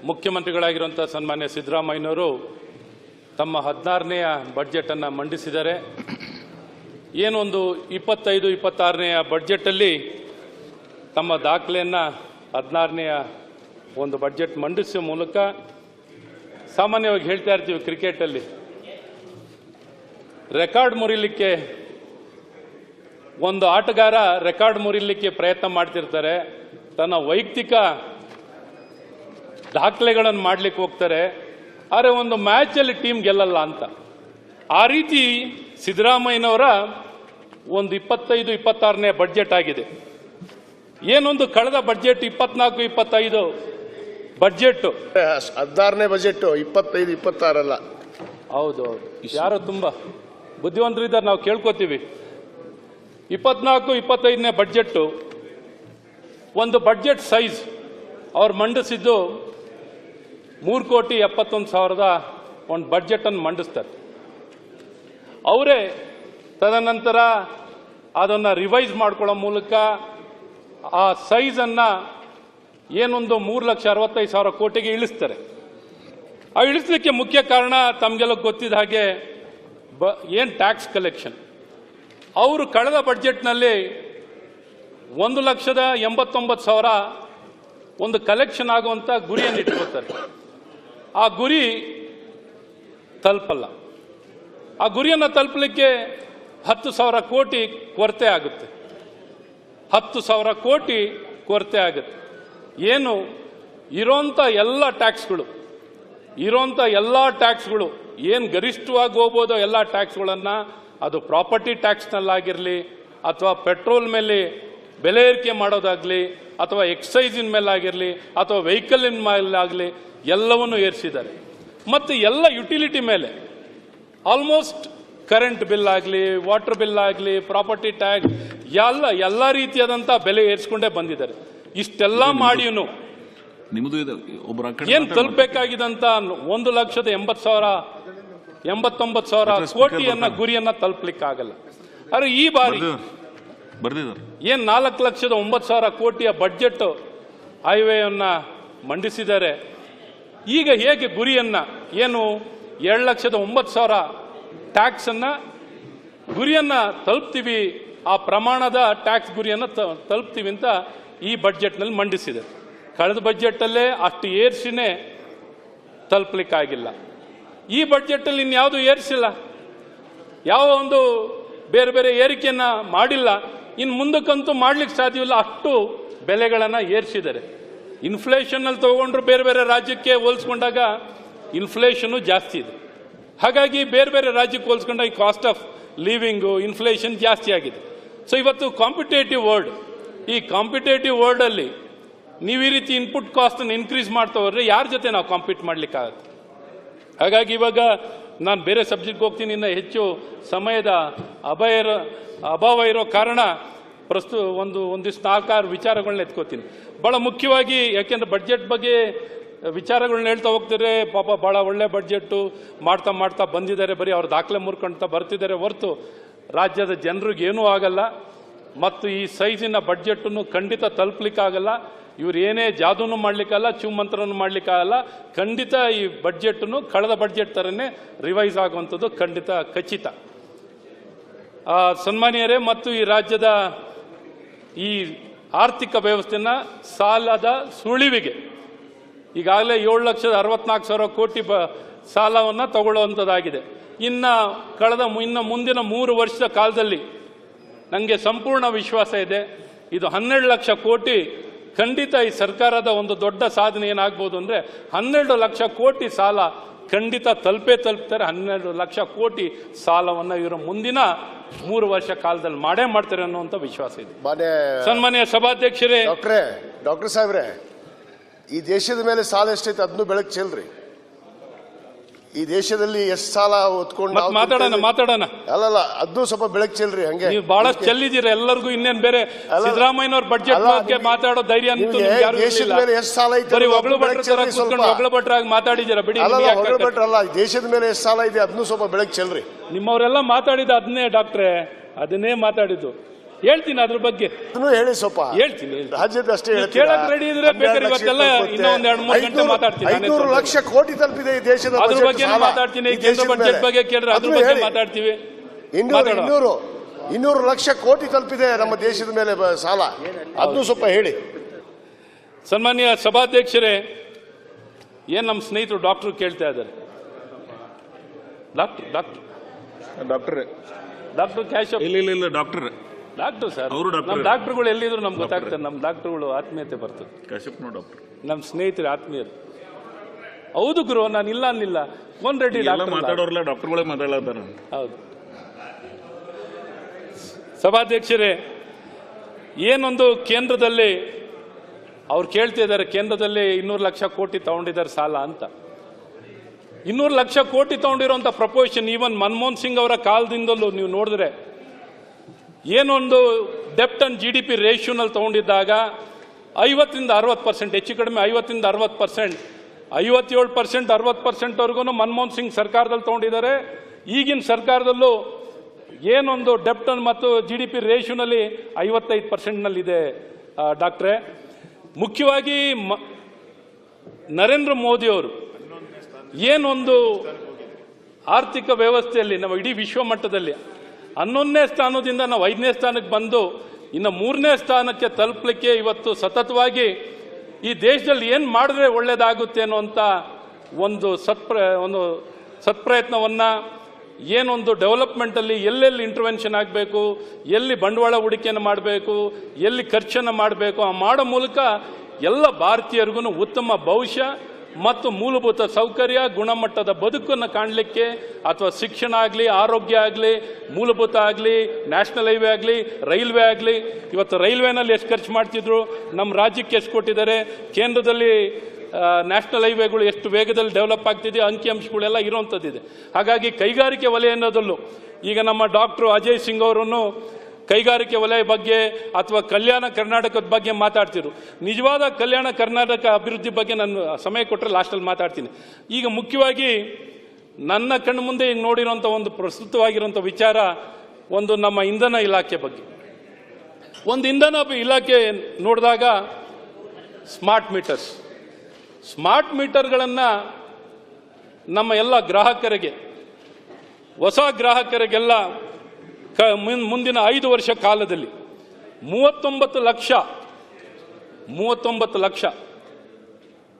ಮುಖ್ಯಮಂತ್ರಿಗಳಾಗಿರುವಂಥ ಸನ್ಮಾನ್ಯ ಸಿದ್ದರಾಮಯ್ಯನವರು ತಮ್ಮ 16ನೇ ಬಡ್ಜೆಟನ್ನು ಮಂಡಿಸಿದ್ದಾರೆ. ಏನೊಂದು 25-26ನೇ ಬಡ್ಜೆಟಲ್ಲಿ ತಮ್ಮ ದಾಖಲೆಯನ್ನು 16ನೇ ಒಂದು ಬಡ್ಜೆಟ್ ಮಂಡಿಸುವ ಮೂಲಕ ಸಾಮಾನ್ಯವಾಗಿ ಹೇಳ್ತಾ ಇರ್ತೀವಿ ಕ್ರಿಕೆಟಲ್ಲಿ ರೆಕಾರ್ಡ್ ಮುರಿಲಿಕ್ಕೆ ಒಂದು ಆಟಗಾರ ರೆಕಾರ್ಡ್ ಮುರಿಲಿಕ್ಕೆ ಪ್ರಯತ್ನ ಮಾಡ್ತಿರ್ತಾರೆ, ತನ್ನ ವೈಯಕ್ತಿಕ ದಾಖಲೆಗಳನ್ನು ಮಾಡಲಿಕ್ಕೆ ಹೋಗ್ತಾರೆ, ಆದರೆ ಒಂದು ಮ್ಯಾಚಲ್ಲಿ ಟೀಮ್ ಗೆಲ್ಲಲ್ಲ ಅಂತ. ಆ ರೀತಿ ಸಿದ್ದರಾಮಯ್ಯನವರ ಒಂದು 25-26ನೇ ಬಡ್ಜೆಟ್ ಆಗಿದೆ. ಏನೊಂದು ಕಳೆದ ಬಡ್ಜೆಟ್ 24-25 ಬಡ್ಜೆಟ್ 16ನೇ ಬಜೆಟ್ 25-26 ಅಲ್ಲ. ಹೌದು, ಯಾರೋ ತುಂಬಾ ಬುದ್ಧಿವಂತರಿದ್ದಾರೆ, ನಾವು ಕೇಳ್ಕೊತೀವಿ. 24-25ನೇ ಬಡ್ಜೆಟ್ ಒಂದು ಬಡ್ಜೆಟ್ ಸೈಜ್ ಅವ್ರು ಮಂಡಿಸಿದ್ದು 3,71,00,000 ಒಂದು ಬಡ್ಜೆಟನ್ನು ಮಂಡಿಸ್ತಾರೆ. ಅವರೇ ತದನಂತರ ಅದನ್ನು ರಿವೈಸ್ ಮಾಡ್ಕೊಳ್ಳೋ ಮೂಲಕ ಆ ಸೈಜನ್ನು ಏನೊಂದು 3,65,000 ಕೋಟಿಗೆ ಇಳಿಸ್ತಾರೆ. ಆ ಇಳಿಸಲಿಕ್ಕೆ ಮುಖ್ಯ ಕಾರಣ ತಮಗೆಲ್ಲ ಗೊತ್ತಿದ್ದ ಹಾಗೆ ಏನು ಟ್ಯಾಕ್ಸ್ ಕಲೆಕ್ಷನ್. ಅವರು ಕಳೆದ ಬಡ್ಜೆಟ್ನಲ್ಲಿ 1,89,000 ಒಂದು ಕಲೆಕ್ಷನ್ ಆಗುವಂಥ ಗುರಿಯನ್ನು ಇಟ್ಕೊಳ್ತಾರೆ. ಆ ಗುರಿ ತಲುಪಲ್ಲ. ಆ ಗುರಿಯನ್ನು ತಲುಪಲಿಕ್ಕೆ 10,000 ಕೋಟಿ ಕೊರತೆ ಆಗುತ್ತೆ. 10,000 ಕೋಟಿ ಕೊರತೆ ಆಗುತ್ತೆ. ಏನು ಇರೋಂಥ ಎಲ್ಲ ಟ್ಯಾಕ್ಸ್ಗಳು ಏನು ಗರಿಷ್ಠವಾಗಿ ಹೋಗ್ಬೋದೋ ಎಲ್ಲ ಟ್ಯಾಕ್ಸ್ಗಳನ್ನು, ಅದು ಪ್ರಾಪರ್ಟಿ ಟ್ಯಾಕ್ಸ್ನಲ್ಲಾಗಿರಲಿ ಅಥವಾ ಪೆಟ್ರೋಲ್ ಮೇಲೆ ಬೆಲೆ ಏರಿಕೆ ಮಾಡೋದಾಗಲಿ ಅಥವಾ ಎಕ್ಸೈಸಿನ ಮೇಲಾಗಿರಲಿ ಅಥವಾ ವೆಹಿಕಲಿನ ಮೇಲಾಗಲಿ ಎಲ್ಲವನ್ನೂ ಏರಿಸಿದ್ದಾರೆ. ಮತ್ತು ಎಲ್ಲ ಯುಟಿಲಿಟಿ ಮೇಲೆ ಆಲ್ಮೋಸ್ಟ್ ಕರೆಂಟ್ ಬಿಲ್ ಆಗಲಿ, ವಾಟರ್ ಬಿಲ್ ಆಗಲಿ, ಪ್ರಾಪರ್ಟಿ ಟ್ಯಾಕ್ಸ್ ಎಲ್ಲ ರೀತಿಯಾದಂಥ ಬೆಲೆ ಏರಿಸ್ಕೊಂಡೇ ಬಂದಿದ್ದಾರೆ. ಇಷ್ಟೆಲ್ಲ ಮಾಡಿಯೂ ಏನು ತಲುಪಬೇಕಾಗಿದ್ದಂಥ 1,80,000 ಕೋಟಿಯನ್ನ ಗುರಿಯನ್ನ ತಲುಪಲಿಕ್ಕಾಗಲ್ಲ. ಆದರೆ ಈ ಬಾರಿ ಏನು 4,09,000 ಕೋಟಿಯ ಬಡ್ಜೆಟ್ ಆಯವ್ಯಯವನ್ನ ಮಂಡಿಸಿದ್ದಾರೆ. ಈಗ ಹೇಗೆ ಗುರಿಯನ್ನ ಏನು 7,09,000 ಟ್ಯಾಕ್ಸನ್ನು ಗುರಿಯನ್ನ ತಲುಪ್ತೀವಿ, ಆ ಪ್ರಮಾಣದ ಟ್ಯಾಕ್ಸ್ ಗುರಿಯನ್ನು ತಲುಪ್ತೀವಿ ಅಂತ ಈ ಬಡ್ಜೆಟ್ನಲ್ಲಿ ಮಂಡಿಸಿದೆ. ಕಳೆದ ಬಡ್ಜೆಟಲ್ಲೇ ಅಷ್ಟು ಏರ್ಸಿನೇ ತಲುಪಲಿಕ್ಕಾಗಿಲ್ಲ. ಈ ಬಡ್ಜೆಟಲ್ಲಿ ಇನ್ಯಾವುದು ಏರಿಸಿಲ್ಲ, ಯಾವ ಒಂದು ಬೇರೆ ಬೇರೆ ಏರಿಕೆಯನ್ನು ಮಾಡಿಲ್ಲ. ಇನ್ನು ಮುಂದಕ್ಕಂತೂ ಮಾಡ್ಲಿಕ್ಕೆ ಸಾಧ್ಯವಿಲ್ಲ, ಅಷ್ಟು ಬೆಲೆಗಳನ್ನು ಏರಿಸಿದ್ದಾರೆ. ಇನ್ಫ್ಲೇಷನ್ನಲ್ಲಿ ತಗೊಂಡ್ರು ಬೇರೆ ಬೇರೆ ರಾಜ್ಯಕ್ಕೆ ಹೋಲಿಸ್ಕೊಂಡಾಗ ಇನ್ಫ್ಲೇಷನ್ನು ಜಾಸ್ತಿ ಇದೆ. ಹಾಗಾಗಿ ಬೇರೆ ಬೇರೆ ರಾಜ್ಯಕ್ಕೆ ಹೋಲಿಸ್ಕೊಂಡಾಗ ಕಾಸ್ಟ್ ಆಫ್ ಲಿವಿಂಗು ಇನ್ಫ್ಲೇಷನ್ ಜಾಸ್ತಿ ಆಗಿದೆ. ಸೊ ಇವತ್ತು ಕಾಂಪಿಟೇಟಿವ್ ವರ್ಲ್ಡ್, ಈ ಕಾಂಪಿಟೇಟಿವ್ ವರ್ಲ್ಡಲ್ಲಿ ನೀವು ಈ ರೀತಿ ಇನ್ಪುಟ್ ಕಾಸ್ಟನ್ನು ಇನ್ಕ್ರೀಸ್ ಮಾಡ್ತಾ ಹೋದ್ರೆ ಯಾರ ಜೊತೆ ನಾವು ಕಾಂಪೀಟ್ ಮಾಡಲಿಕ್ಕಾಗತ್ತೆ? ಹಾಗಾಗಿ ಇವಾಗ ನಾನು ಬೇರೆ ಸಬ್ಜೆಕ್ಟ್ಗೆ ಹೋಗ್ತೀನಿ, ಇನ್ನು ಹೆಚ್ಚು ಸಮಯದ ಅಭಾವ ಇರೋ ಕಾರಣ ಪ್ರಸ್ತುತ ಒಂದಿಷ್ಟು 4-6 ವಿಚಾರಗಳನ್ನ ಎತ್ಕೋತೀನಿ. ಭಾಳ ಮುಖ್ಯವಾಗಿ, ಯಾಕೆಂದರೆ ಬಡ್ಜೆಟ್ ಬಗ್ಗೆ ವಿಚಾರಗಳನ್ನ ಹೇಳ್ತಾ ಹೋಗ್ತಾರೆ. ಪಾಪ ಭಾಳ ಒಳ್ಳೆ ಬಡ್ಜೆಟ್ಟು ಮಾಡ್ತಾ ಬಂದಿದ್ದಾರೆ, ಬರೀ ಅವ್ರ ದಾಖಲೆ ಮುರ್ಕೊಳ್ತಾ ಬರ್ತಿದ್ದಾರೆ ಹೊರತು ರಾಜ್ಯದ ಜನರಿಗೆ ಏನೂ ಆಗಲ್ಲ. ಮತ್ತು ಈ ಸೈಜಿನ ಬಡ್ಜೆಟನ್ನು ಖಂಡಿತ ತಲುಪಲಿಕ್ಕಾಗಲ್ಲ. ಇವ್ರು ಏನೇ ಜಾದೂನು ಮಾಡಲಿಕ್ಕಲ್ಲ, ಚುಮಂತ್ರನೂ ಮಾಡಲಿಕ್ಕಾಗಲ್ಲ. ಖಂಡಿತ ಈ ಬಡ್ಜೆಟನ್ನು ಕಳೆದ ಬಡ್ಜೆಟ್ ಥರನೇ ರಿವೈಸ್ ಆಗುವಂಥದ್ದು ಖಂಡಿತ ಖಚಿತ. ಸನ್ಮಾನ್ಯರೇ, ಮತ್ತು ಈ ರಾಜ್ಯದ ಈ ಆರ್ಥಿಕ ವ್ಯವಸ್ಥೆನ ಸಾಲದ ಸುಳಿವಿಗೆ ಈಗಾಗಲೇ 7,64,000 ಕೋಟಿ ಸಾಲವನ್ನು ತಗೊಳ್ಳುವಂಥದ್ದಾಗಿದೆ. ಇನ್ನು ಮುಂದಿನ 3 ವರ್ಷದ ಕಾಲದಲ್ಲಿ ನನಗೆ ಸಂಪೂರ್ಣ ವಿಶ್ವಾಸ ಇದೆ, ಇದು 12 ಲಕ್ಷ ಕೋಟಿ ಖಂಡಿತ ಈ ಸರ್ಕಾರದ ಒಂದು ದೊಡ್ಡ ಸಾಧನೆ ಏನಾಗ್ಬೋದು ಅಂದರೆ 12 ಲಕ್ಷ ಕೋಟಿ ಸಾಲ ಖಂಡಿತ ತಲುಪ್ತಾರೆ. 12 ಲಕ್ಷ ಕೋಟಿ ಸಾಲವನ್ನು ಇವರು ಮುಂದಿನ 3 ವರ್ಷ ಕಾಲದಲ್ಲಿ ಮಾಡ್ತಾರೆ ಅನ್ನುವಂಥ ವಿಶ್ವಾಸ ಇದೆ. ಸನ್ಮಾನ್ಯ ಸಭಾಧ್ಯಕ್ಷರೇ, ಡಾಕ್ಟರ್ ಸಾಹೇಬ್ರೆ, ಈ ದೇಶದ ಮೇಲೆ ಸಾಲ ಎಷ್ಟೈತೆ ಅದನ್ನು ಬೆಳಕು ಚೆಲ್ರಿ. ಈ ದೇಶದಲ್ಲಿ ಎಷ್ಟು ಸಾಲ ಹೊತ್ಕೊಂಡು ಮಾತಾಡೋಣ ಅಲ್ಲಲ್ಲ, ಅದನ್ನು ಸ್ವಲ್ಪ ಬೆಳಕು ಚೆಲ್ರಿ. ಹಂಗೆ ನೀವು ಬಹಳಷ್ಟು ಚೆಲ್ಲಿದ್ದೀರಾ ಎಲ್ಲರಿಗೂ. ಇನ್ನೇನು ಬೇರೆ ಸಿದ್ದರಾಮಯ್ಯನವ್ರ ಬಡ್ಜೆಟ್ ಬಗ್ಗೆ ಮಾತಾಡೋ ಧೈರ್ಯ ದೇಶದ ಮೇಲೆ ಎಷ್ಟು ಸಾಲ ಐತೆ ಒಗಳು ಭಟ್ರಾಗಿ ಮಾತಾಡಿದ್ದೀರಾ ಬಿಡಿ. ಭಟ್ರಲ್ಲ, ದೇಶದ ಮೇಲೆ ಎಷ್ಟು ಸಾಲ ಇದೆ ಅದನ್ನು ಸ್ವಲ್ಪ ಬೆಳಕು ಚೆಲ್ರಿ. ನಿಮ್ಮವರೆಲ್ಲ ಮಾತಾಡಿದ ಅದನ್ನೇ ಡಾಕ್ಟ್ರೆ, ಅದನ್ನೇ ಮಾತಾಡಿದ್ದು. ಹೇಳ್ತೀನಿ ಅದ್ರ ಬಗ್ಗೆ ಅದನ್ನು ಹೇಳಿ ಸ್ವಲ್ಪ. ಹೇಳ್ತೀನಿ. ರಾಜ್ಯದ ಅಷ್ಟೇ ಕೇಳಕ್ ರೆಡಿ ಇದ್ರೆ ಬೇಕಾದ್ರೆ ಇವತ್ತೆಲ್ಲ ಇನ್ನೂ ಒಂದ್ 2-3 ಗಂಟೆ ಮಾತಾಡ್ತೀನಿ. 500 ಲಕ್ಷ ಕೋಟಿ ತಲುಪಿದೆ ಈ ದೇಶದ. ಅದ್ರ ಬಗ್ಗೆ ಮಾತಾಡ್ತೀನಿ. ಕೇಂದ್ರ ಬಜೆಟ್ ಬಗ್ಗೆ ಕೇಳಿದ್ರೆ ಅದ್ರ ಬಗ್ಗೆ ಮಾತಾಡ್ತೀವಿ. 200 ಲಕ್ಷ ಕೋಟಿ ತಲುಪಿದೆ ನಮ್ಮ ದೇಶದ ಮೇಲೆ ಸಾಲ. ಅದನ್ನು ಸ್ವಲ್ಪ ಹೇಳಿ. ಸನ್ಮಾನ್ಯ ಸಭಾಧ್ಯಕ್ಷರೇ, ಏನ್ ನಮ್ಮ ಸ್ನೇಹಿತರು ಡಾಕ್ಟರ್ ಕೇಳ್ತಾ ಇದ್ದಾರೆ. ಡಾಕ್ಟರ್ ಕ್ಯಾಶಪ್ ಇಲ್ಲ ಡಾಕ್ಟರ್ ಸರ್, ನಮ್ಮ ಡಾಕ್ಟರ್ಗಳು ಎಲ್ಲಿದ್ರು ನಮ್ಗೆ ಗೊತ್ತಾಗ್ತದೆ. ನಮ್ಮ ಡಾಕ್ಟರ್ಗಳು ಆತ್ಮೀಯತೆ ಬರ್ತದೆ. ನಮ್ಮ ಸ್ನೇಹಿತರು ಆತ್ಮೀಯರು. ಹೌದು ಗುರು, ನಾನು ಇಲ್ಲ ಅನ್ನಿಲ್ಲ. ಕೋನ್ ರೆಡ್ಡಿ ಮಾತಾಡೋರ್ಲ ಡಾಕ್ಟರ್ಗಳೇ ಮಾತಾಡೋದಾರ. ಹೌದು. ಸಭಾಧ್ಯಕ್ಷರೇ, ಏನೊಂದು ಕೇಂದ್ರದಲ್ಲಿ ಅವ್ರು ಕೇಳ್ತಾ ಇದ್ದಾರೆ, ಕೇಂದ್ರದಲ್ಲಿ 200 ಲಕ್ಷ ಕೋಟಿ ತಗೊಂಡಿದ್ದಾರೆ ಸಾಲ ಅಂತ. 200 ಲಕ್ಷ ಕೋಟಿ ತಗೊಂಡಿರುವಂತ ಪ್ರಪೋಷನ್ ಈವನ್ ಮನಮೋಹನ್ ಸಿಂಗ್ ಅವರ ಕಾಲದಿಂದಲೂ ನೀವು ನೋಡಿದ್ರೆ ಏನೊಂದು ಡೆಪ್ಟ್ ಅಂಡ್ GDP ರೇಷಿಯೋನಲ್ಲಿ ತಗೊಂಡಿದ್ದಾಗ 50ರಿಂದ 60%, ಹೆಚ್ಚು ಕಡಿಮೆ 50ರಿಂದ 60%, 57% 60% ವರೆಗೂ ಮನಮೋಹನ್ ಸಿಂಗ್ ಸರ್ಕಾರದಲ್ಲಿ ತಗೊಂಡಿದ್ದಾರೆ. ಈಗಿನ ಸರ್ಕಾರದಲ್ಲೂ ಏನೊಂದು ಡೆಪ್ಟ್ ಮತ್ತು GDP ರೇಷಿಯೋನಲ್ಲಿ 55%ನಲ್ಲಿದೆ ಡಾಕ್ಟ್ರೇ. ಮುಖ್ಯವಾಗಿ ನರೇಂದ್ರ ಮೋದಿ ಅವರು ಏನೊಂದು ಆರ್ಥಿಕ ವ್ಯವಸ್ಥೆಯಲ್ಲಿ ನಮ್ಮ ಇಡೀ ವಿಶ್ವ ಮಟ್ಟದಲ್ಲಿ 11ನೇ ಸ್ಥಾನದಿಂದ ನಾವು 5ನೇ ಸ್ಥಾನಕ್ಕೆ ಬಂದು ಇನ್ನು 3ನೇ ಸ್ಥಾನಕ್ಕೆ ತಲುಪಲಿಕ್ಕೆ ಇವತ್ತು ಸತತವಾಗಿ ಈ ದೇಶದಲ್ಲಿ ಏನು ಮಾಡಿದ್ರೆ ಒಳ್ಳೇದಾಗುತ್ತೆ ಅನ್ನುವಂಥ ಒಂದು ಸತ್ಪ್ರಯತ್ನವನ್ನ, ಏನೊಂದು ಡೆವಲಪ್ಮೆಂಟಲ್ಲಿ ಎಲ್ಲೆಲ್ಲಿ ಇಂಟರ್ವೆನ್ಷನ್ ಆಗಬೇಕು, ಎಲ್ಲಿ ಬಂಡವಾಳ ಹೂಡಿಕೆಯನ್ನು ಮಾಡಬೇಕು, ಎಲ್ಲಿ ಖರ್ಚನ್ನು ಮಾಡಬೇಕು, ಆ ಮಾಡೋ ಮೂಲಕ ಎಲ್ಲ ಭಾರತೀಯರಿಗೂ ಉತ್ತಮ ಭವಿಷ್ಯ ಮತ್ತು ಮೂಲಭೂತ ಸೌಕರ್ಯ, ಗುಣಮಟ್ಟದ ಬದುಕನ್ನು ಕಾಣಲಿಕ್ಕೆ, ಅಥವಾ ಶಿಕ್ಷಣ ಆಗಲಿ, ಆರೋಗ್ಯ ಆಗಲಿ, ಮೂಲಭೂತ ಆಗಲಿ, ನ್ಯಾಷನಲ್ ಹೈವೇ ಆಗಲಿ, ರೈಲ್ವೆ ಆಗಲಿ. ಇವತ್ತು ರೈಲ್ವೆನಲ್ಲಿ ಎಷ್ಟು ಖರ್ಚು ಮಾಡ್ತಿದ್ರು, ನಮ್ಮ ರಾಜ್ಯಕ್ಕೆ ಎಷ್ಟು ಕೊಟ್ಟಿದ್ದಾರೆ, ಕೇಂದ್ರದಲ್ಲಿ ನ್ಯಾಷನಲ್ ಹೈವೇಗಳು ಎಷ್ಟು ವೇಗದಲ್ಲಿ ಡೆವಲಪ್ ಆಗ್ತಿದೆ, ಅಂಕಿಅಂಶಗಳೆಲ್ಲ ಇರುವಂಥದ್ದಿದೆ. ಹಾಗಾಗಿ ಕೈಗಾರಿಕೆ ವಲಯ ಅನ್ನೋದಲ್ಲೂ ಈಗ ನಮ್ಮ ಡಾಕ್ಟರ್ ಅಜಯ್ ಸಿಂಗ್ ಅವರನ್ನು ಕೈಗಾರಿಕೆ ವಲಯ ಬಗ್ಗೆ ಅಥವಾ ಕಲ್ಯಾಣ ಕರ್ನಾಟಕದ ಬಗ್ಗೆ ಮಾತಾಡ್ತಿದ್ರು. ನಿಜವಾದ ಕಲ್ಯಾಣ ಕರ್ನಾಟಕ ಅಭಿವೃದ್ಧಿ ಬಗ್ಗೆ ನಾನು ಸಮಯ ಕೊಟ್ಟರೆ ಲಾಸ್ಟಲ್ಲಿ ಮಾತಾಡ್ತೀನಿ. ಈಗ ಮುಖ್ಯವಾಗಿ ನನ್ನ ಕಣ್ಣು ಮುಂದೆ ಈಗ ನೋಡಿರೋಂಥ ಒಂದು ಪ್ರಸ್ತುತವಾಗಿರುವಂಥ ವಿಚಾರ ಒಂದು ನಮ್ಮ ಇಂಧನ ಇಲಾಖೆ ಬಗ್ಗೆ. ಒಂದು ಇಂಧನ ಇಲಾಖೆ ನೋಡಿದಾಗ ಸ್ಮಾರ್ಟ್ ಮೀಟರ್ಗಳನ್ನು ನಮ್ಮ ಎಲ್ಲ ಗ್ರಾಹಕರಿಗೆ, ಹೊಸ ಗ್ರಾಹಕರಿಗೆಲ್ಲ ಮುಂದಿನ 5 ವರ್ಷ ಕಾಲದಲ್ಲಿ 39 ಲಕ್ಷ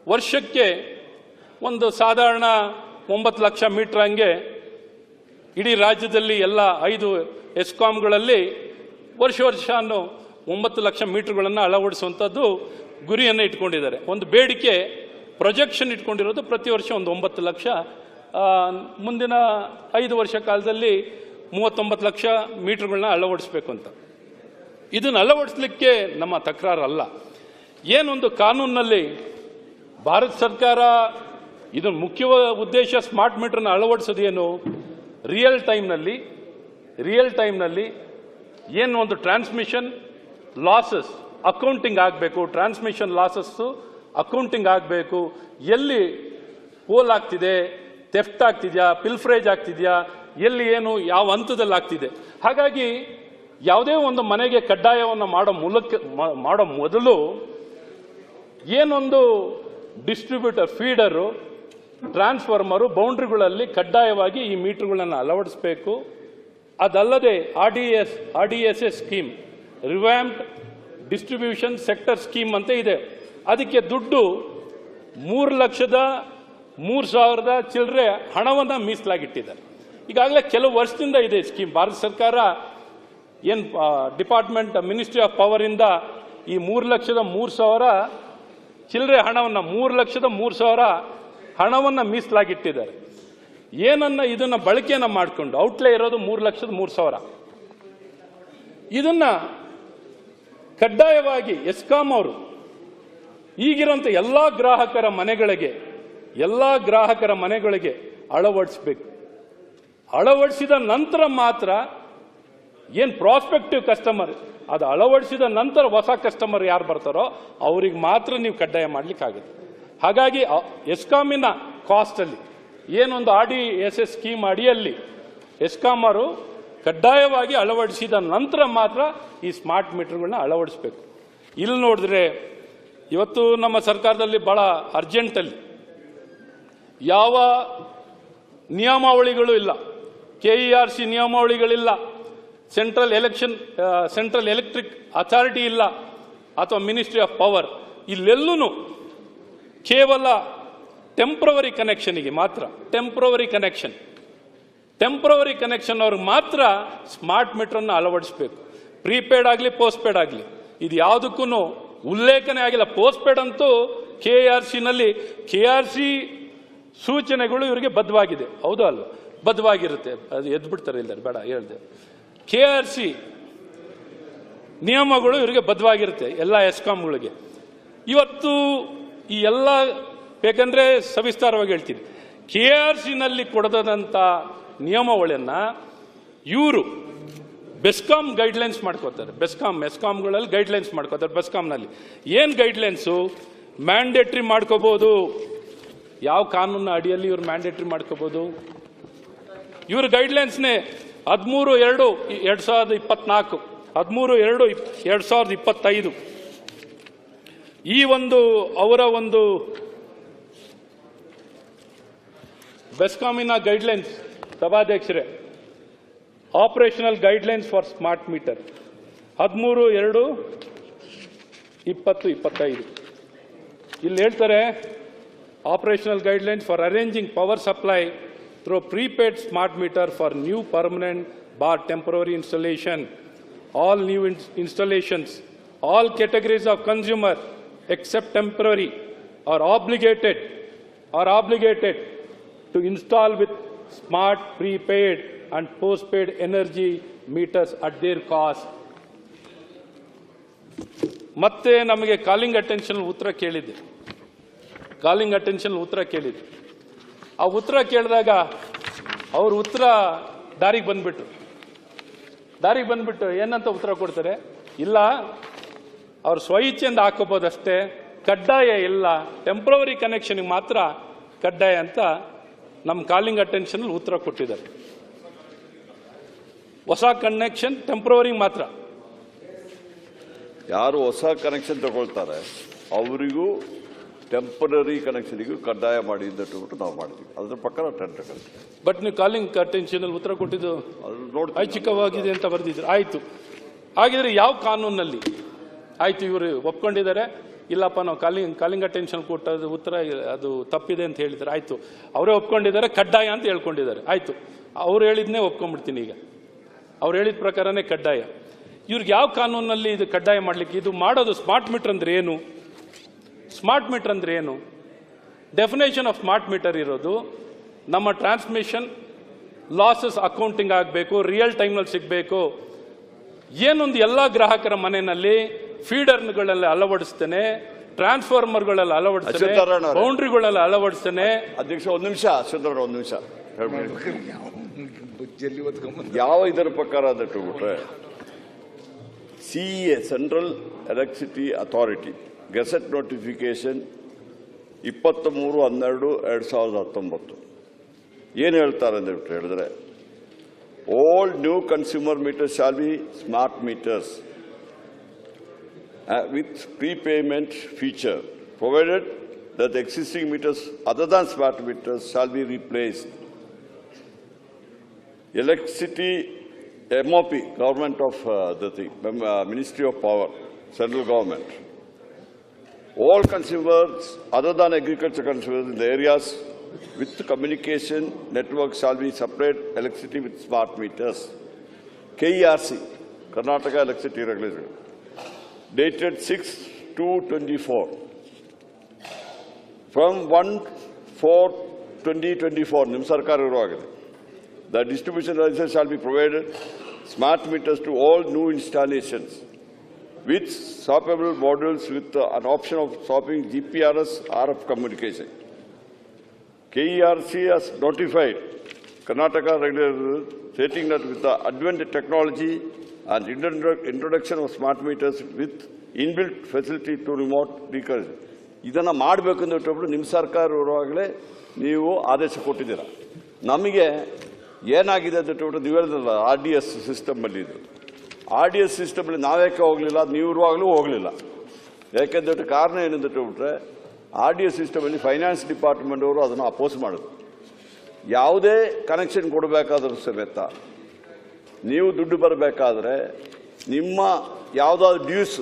ವರ್ಷಕ್ಕೆ ಒಂದು ಸಾಧಾರಣ 9 ಲಕ್ಷ ಮೀಟರ್ ಹಂಗೆ ಇಡೀ ರಾಜ್ಯದಲ್ಲಿ ಎಲ್ಲ 5 ಎಸ್ಕಾಂಗಳಲ್ಲಿ ವರ್ಷ 9 ಲಕ್ಷ ಮೀಟರ್ಗಳನ್ನು ಅಳವಡಿಸುವಂಥದ್ದು ಗುರಿಯನ್ನು ಇಟ್ಕೊಂಡಿದ್ದಾರೆ. ಒಂದು ಬೇಡಿಕೆ ಪ್ರೊಜೆಕ್ಷನ್ ಇಟ್ಕೊಂಡಿರೋದು ಪ್ರತಿ ವರ್ಷ ಒಂದು 9 ಲಕ್ಷ, ಮುಂದಿನ 5 ವರ್ಷ ಕಾಲದಲ್ಲಿ 39 ಲಕ್ಷ ಮೀಟರ್ಗಳನ್ನ ಅಳವಡಿಸಬೇಕು ಅಂತ. ಇದನ್ನು ಅಳವಡಿಸಲಿಕ್ಕೆ ನಮ್ಮ ತಕರಾರಲ್ಲ. ಏನೊಂದು ಕಾನೂನಿನಲ್ಲಿ ಭಾರತ ಸರ್ಕಾರ ಇದನ್ನು ಮುಖ್ಯ ಉದ್ದೇಶ ಸ್ಮಾರ್ಟ್ ಮೀಟರ್ನ ಅಳವಡಿಸೋದೇನು, ರಿಯಲ್ ಟೈಮ್ನಲ್ಲಿ ಏನು ಒಂದು ಟ್ರಾನ್ಸ್ಮಿಷನ್ ಲಾಸಸ್ ಅಕೌಂಟಿಂಗ್ ಆಗಬೇಕು, ಟ್ರಾನ್ಸ್ಮಿಷನ್ ಲಾಸಸ್ಸು ಅಕೌಂಟಿಂಗ್ ಆಗಬೇಕು, ಎಲ್ಲಿ ಪೋಲ್ ಆಗ್ತಿದೆ, ಥೆಫ್ಟ್ ಆಗ್ತಿದೆಯಾ, ಪಿಲ್ಫ್ರೇಜ್ ಆಗ್ತಿದೆಯಾ, ಎಲ್ಲಿ ಏನು ಯಾವ ಹಂತದಲ್ಲಿ ಆಗ್ತಿದೆ. ಹಾಗಾಗಿ ಯಾವುದೇ ಒಂದು ಮನೆಗೆ ಕಡ್ಡಾಯವನ್ನು ಮಾಡೋ ಮೊದಲು ಏನೊಂದು ಡಿಸ್ಟ್ರಿಬ್ಯೂಟರ್, ಫೀಡರು, ಟ್ರಾನ್ಸ್ಫಾರ್ಮರು, ಬೌಂಡ್ರಿಗಳಲ್ಲಿ ಕಡ್ಡಾಯವಾಗಿ ಈ ಮೀಟರ್ಗಳನ್ನು ಅಳವಡಿಸಬೇಕು. ಅದಲ್ಲದೆ RDSS scheme, revamped distribution sector scheme ಅಂತ ಇದೆ. ಅದಕ್ಕೆ ದುಡ್ಡು 3,03,000 ಚಿಲ್ಲರೆ ಹಣವನ್ನು ಮೀಸಲಾಗಿಟ್ಟಿದ್ದಾರೆ. ಈಗಾಗಲೇ ಕೆಲವು ವರ್ಷದಿಂದ ಇದೆ ಸ್ಕೀಮ್. ಭಾರತ ಸರ್ಕಾರ ಏನು ಡಿಪಾರ್ಟ್ಮೆಂಟ್ ಮಿನಿಸ್ಟ್ರಿ ಆಫ್ ಪವರಿಂದ ಈ 3,03,000 ಚಿಲ್ಲರೆ ಹಣವನ್ನು 3,03,000 ಹಣವನ್ನು ಮೀಸಲಾಗಿಟ್ಟಿದ್ದಾರೆ. ಇದನ್ನ ಬಳಕೆಯನ್ನು ಮಾಡಿಕೊಂಡು ಔಟ್ಲೇ ಇರೋದು 3,03,000. ಇದನ್ನ ಕಡ್ಡಾಯವಾಗಿ ಎಸ್ಕಾಂ ಅವರು ಈಗಿರುವಂಥ ಎಲ್ಲ ಗ್ರಾಹಕರ ಮನೆಗಳಿಗೆ ಅಳವಡಿಸಬೇಕು. ಅಳವಡಿಸಿದ ನಂತರ ಮಾತ್ರ ಏನು ಪ್ರಾಸ್ಪೆಕ್ಟಿವ್ ಕಸ್ಟಮರ್, ಅದು ಅಳವಡಿಸಿದ ನಂತರ ಹೊಸ ಕಸ್ಟಮರ್ ಯಾರು ಬರ್ತಾರೋ ಅವ್ರಿಗೆ ಮಾತ್ರ ನೀವು ಕಡ್ಡಾಯ ಮಾಡಲಿಕ್ಕಾಗುತ್ತೆ. ಹಾಗಾಗಿ ಎಸ್ಕಾಮಿನ ಕಾಸ್ಟಲ್ಲಿ ಏನೊಂದು RDSS ಸ್ಕೀಮ್ ಅಡಿಯಲ್ಲಿ ಎಸ್ಕಾಂ ಅವರು ಕಡ್ಡಾಯವಾಗಿ ಅಳವಡಿಸಿದ ನಂತರ ಮಾತ್ರ ಈ ಸ್ಮಾರ್ಟ್ ಮೀಟರ್ಗಳನ್ನ ಅಳವಡಿಸಬೇಕು. ಇಲ್ಲಿ ನೋಡಿದ್ರೆ ಇವತ್ತು ನಮ್ಮ ಸರ್ಕಾರದಲ್ಲಿ ಬಹಳ ಅರ್ಜೆಂಟಲ್ಲಿ ಯಾವ ನಿಯಮಾವಳಿಗಳು ಇಲ್ಲ, KERC ನಿಯಮಾವಳಿಗಳಿಲ್ಲ, ಸೆಂಟ್ರಲ್ ಎಲೆಕ್ಟ್ರಿಕ್ ಅಥಾರಿಟಿ ಇಲ್ಲ, ಅಥವಾ ಮಿನಿಸ್ಟ್ರಿ ಆಫ್ ಪವರ್, ಇಲ್ಲೆಲ್ಲೂ ಕೇವಲ ಟೆಂಪ್ರವರಿ ಕನೆಕ್ಷನ್ಗೆ ಮಾತ್ರ, ಟೆಂಪ್ರವರಿ ಕನೆಕ್ಷನ್ ಅವ್ರಿಗೆ ಮಾತ್ರ ಸ್ಮಾರ್ಟ್ ಮೀಟರನ್ನು ಅಳವಡಿಸಬೇಕು. ಪ್ರೀಪೇಡ್ ಆಗಲಿ ಪೋಸ್ಟ್ ಪೇಡ್ ಆಗಲಿ ಇದು ಯಾವುದಕ್ಕೂ ಉಲ್ಲೇಖನೆ ಆಗಿಲ್ಲ. ಪೋಸ್ಟ್ ಪೇಡ್ ಅಂತೂ KRC ಸೂಚನೆಗಳು ಇವರಿಗೆ ಬದ್ಧವಾಗಿದೆ, ಹೌದು ಅಲ್ಲ? ಬದ್ಧವಾಗಿರುತ್ತೆ, ಅದು ಎದ್ದು ಬಿಡ್ತಾರೆ, ಇಲ್ಲ ಬೇಡ ಹೇಳಿದೆ. KRC ನಿಯಮಗಳು ಇವರಿಗೆ ಬದ್ಧವಾಗಿರುತ್ತೆ ಎಲ್ಲ ಎಸ್ಕಾಂಗಳಿಗೆ. ಇವತ್ತು ಈ ಎಲ್ಲ ಬೇಕಂದ್ರೆ ಸವಿಸ್ತಾರವಾಗಿ ಹೇಳ್ತೀನಿ. KRCನಲ್ಲಿ ಕೊಡದಂಥ ನಿಯಮಾವಳಿಯನ್ನು ಇವರು ಬೆಸ್ಕಾಂ ಗೈಡ್ಲೈನ್ಸ್ ಮಾಡ್ಕೋತಾರೆ. ಎಸ್ಕಾಂಗಳಲ್ಲಿ ಗೈಡ್ಲೈನ್ಸ್ ಮಾಡ್ಕೋತಾರೆ. ಬೆಸ್ಕಾಂನಲ್ಲಿ ಏನು ಗೈಡ್ಲೈನ್ಸು? ಮ್ಯಾಂಡೇಟ್ರಿ ಮಾಡ್ಕೋಬಹುದು. ಯಾವ ಕಾನೂನಿನ ಅಡಿಯಲ್ಲಿ ಇವರು ಮ್ಯಾಂಡೇಟ್ರಿ ಮಾಡ್ಕೋಬಹುದು? ಇವ್ರ ಗೈಡ್ಲೈನ್ಸ್ನೇ 13/2/2024, 13/2/2025 ಈ ಅವರ ಬೆಸ್ಕಾಮಿನ ಗೈಡ್ಲೈನ್ಸ್, ಸಭಾಧ್ಯಕ್ಷರೇ, operational guidelines for smart meter 13/2/2025 ಇಲ್ಲಿ ಹೇಳ್ತಾರೆ, operational guidelines for arranging power supply through prepaid smart meter for new permanent bar temporary installation. All new installations, all categories of consumer except temporary are obligated to install with smart prepaid and postpaid energy meters at their cost. ಮತ್ತೆ ನಮಗೆ calling attention ಉತ್ತರ ಕೇಳಿದೆ. ಆ ಉತ್ತರ ಕೇಳಿದಾಗ ಅವ್ರ ಉತ್ತರ ದಾರಿಗೆ ಬಂದ್ಬಿಟ್ಟು ಏನಂತ ಉತ್ತರ ಕೊಡ್ತಾರೆ? ಇಲ್ಲ, ಅವ್ರು ಸ್ವಇಚ್ಛೆಯಿಂದ ಹಾಕೋಬೋದಷ್ಟೇ, ಕಡ್ಡಾಯ ಇಲ್ಲ, ಟೆಂಪ್ರವರಿ ಕನೆಕ್ಷನ್ಗೆ ಮಾತ್ರ ಕಡ್ಡಾಯ ಅಂತ ನಮ್ಮ ಕಾಲಿಂಗ್ ಅಟೆನ್ಷನ್ ಉತ್ತರ ಕೊಟ್ಟಿದ್ದಾರೆ. ಹೊಸ ಕನೆಕ್ಷನ್ ಟೆಂಪ್ರವರಿ ಮಾತ್ರ. ಯಾರು ಹೊಸ ಕನೆಕ್ಷನ್ ತಗೊಳ್ತಾರೆ ಅವರಿಗೂ ಟೆಂಪರರಿ ಕನೆಕ್ಷನ್ಗೂ ಕಡ್ಡಾಯ ಮಾಡಿ ಅಂತ ನಾವು ಮಾಡ್ತೀವಿ. ಅದ್ರ ಪ್ರಕಾರ ಟೆಂಡರ್ ಕಳಿಸ್ತೀವಿ. ಬಟ್ ನೀವು ಕಾಲಿಂಗ್ ಅಟೆನ್ಷನ್ ಉತ್ತರ ಕೊಟ್ಟಿದ್ದು ಐಚ್ಛಿಕವಾಗಿದೆ ಅಂತ ಬರೆದಿದ್ರು. ಆಯ್ತು, ಹಾಗಿದ್ರೆ ಯಾವ ಕಾನೂನಲ್ಲಿ ಆಯ್ತು? ಇವರು ಒಪ್ಕೊಂಡಿದ್ದಾರೆ, ಇಲ್ಲಪ್ಪ ನಾವು ಕಾಲಿಂಗ್ ಅಟೆನ್ಷನ್ ಕೊಟ್ಟದ್ದು ಉತ್ತರ ಅದು ತಪ್ಪಿದೆ ಅಂತ ಹೇಳಿದ್ದಾರೆ. ಆಯ್ತು, ಅವರೇ ಒಪ್ಕೊಂಡಿದ್ದಾರೆ, ಕಡ್ಡಾಯ ಅಂತ ಹೇಳ್ಕೊಂಡಿದ್ದಾರೆ. ಆಯ್ತು, ಅವ್ರು ಹೇಳಿದ್ನೇ ಒಪ್ಕೊಂಡ್ಬಿಡ್ತೀನಿ. ಈಗ ಅವ್ರು ಹೇಳಿದ ಪ್ರಕಾರನೇ ಕಡ್ಡಾಯ. ಇವ್ರಿಗೆ ಯಾವ ಕಾನೂನಲ್ಲಿ ಇದು ಕಡ್ಡಾಯ ಮಾಡಲಿಕ್ಕೆ? ಇದು ಮಾಡೋದು ಸ್ಮಾರ್ಟ್ ಮೀಟರ್ ಅಂದ್ರೆ ಏನು? ಡೆಫಿನೇಷನ್ ಆಫ್ ಸ್ಮಾರ್ಟ್ ಮೀಟರ್ ಇರೋದು ನಮ್ಮ ಟ್ರಾನ್ಸ್ಮಿಷನ್ ಲಾಸಸ್ ಅಕೌಂಟಿಂಗ್ ಆಗಬೇಕು, ರಿಯಲ್ ಟೈಮ್ನಲ್ಲಿ ಸಿಗಬೇಕು. ಏನೊಂದು ಎಲ್ಲ ಗ್ರಾಹಕರ ಮನೆಯಲ್ಲಿ ಫೀಡರ್ಗಳೆಲ್ಲ ಅಳವಡಿಸ್ತೇನೆ, ಟ್ರಾನ್ಸ್ಫಾರ್ಮರ್ಗಳೆಲ್ಲ ಅಳವಡಿಸ್ತೇನೆ, ಬೌಂಡ್ರಿಗಳೆಲ್ಲ ಅಳವಡಿಸ್ತೇನೆ. ಅಧ್ಯಕ್ಷ ಒಂದು ನಿಮಿಷ, ಯಾವ ಇದರ ಪ್ರಕಾರ ಬಿಟ್ರೆ CEA central electricity authority gazette notification 23/12/2019 ಏನು ಹೇಳ್ತಾರೆ ಅಂತ ಹೇಳಿದ್ರೆ, all new consumer meters shall be smart meters with prepayment feature, provided that the existing meters other than smart meters shall be replaced. Electricity MOP, government of Ministry of Power, central government. All consumers other than agriculture consumers in the areas with communication network shall be separate electricity with smart meters. KERC, Karnataka Electricity Regulation, dated 6/2/24. From 1/4/2024, Nim Sarkar iruvaಗಿದೆ. The distribution license shall be provided smart meters to all new installations with swappable modules with an option of swapping GPRS RF communication. KERC has notified Karnataka regulator stating that with the advent of technology and introduction of smart meters with inbuilt facility to remote recovery, ಇದನ್ನು ಮಾಡಬೇಕು ಅಂತ ನಿಮ್ಮ ಸರ್ಕಾರ ಇರುವಾಗಲೇ ನೀವು ಆದೇಶ ಕೊಟ್ಟಿದ್ದೀರಾ. ನಮಗೆ ಏನಾಗಿದೆ ಅಂತ ಹೇಳ್ಬಿಟ್ಟು ನೀವು ಹೇಳಿದ್ರಲ್ಲ RDS ಸಿಸ್ಟಮಲ್ಲಿ ಇದು RDS ಸಿಸ್ಟಮಲ್ಲಿ ನಾವ್ಯಾಕೆ ಹೋಗಲಿಲ್ಲ, ನೀವು ಇರುವಾಗಲೂ ಹೋಗಲಿಲ್ಲ. ಯಾಕೆಂದ್ರೆ ಕಾರಣ ಏನಂತ ಹೇಳ್ಬಿಟ್ರೆ RDS ಸಿಸ್ಟಮಲ್ಲಿ ಫೈನಾನ್ಸ್ ಡಿಪಾರ್ಟ್ಮೆಂಟ್ ಅವರು ಅದನ್ನು ಅಪೋಸ್ ಮಾಡಿದ್ರು. ಯಾವುದೇ ಕನೆಕ್ಷನ್ ಕೊಡಬೇಕಾದ್ರೂ ಸಮೇತ ನೀವು ದುಡ್ಡು ಬರಬೇಕಾದ್ರೆ ನಿಮ್ಮ ಯಾವುದಾದ್ರು ಡ್ಯೂಸ್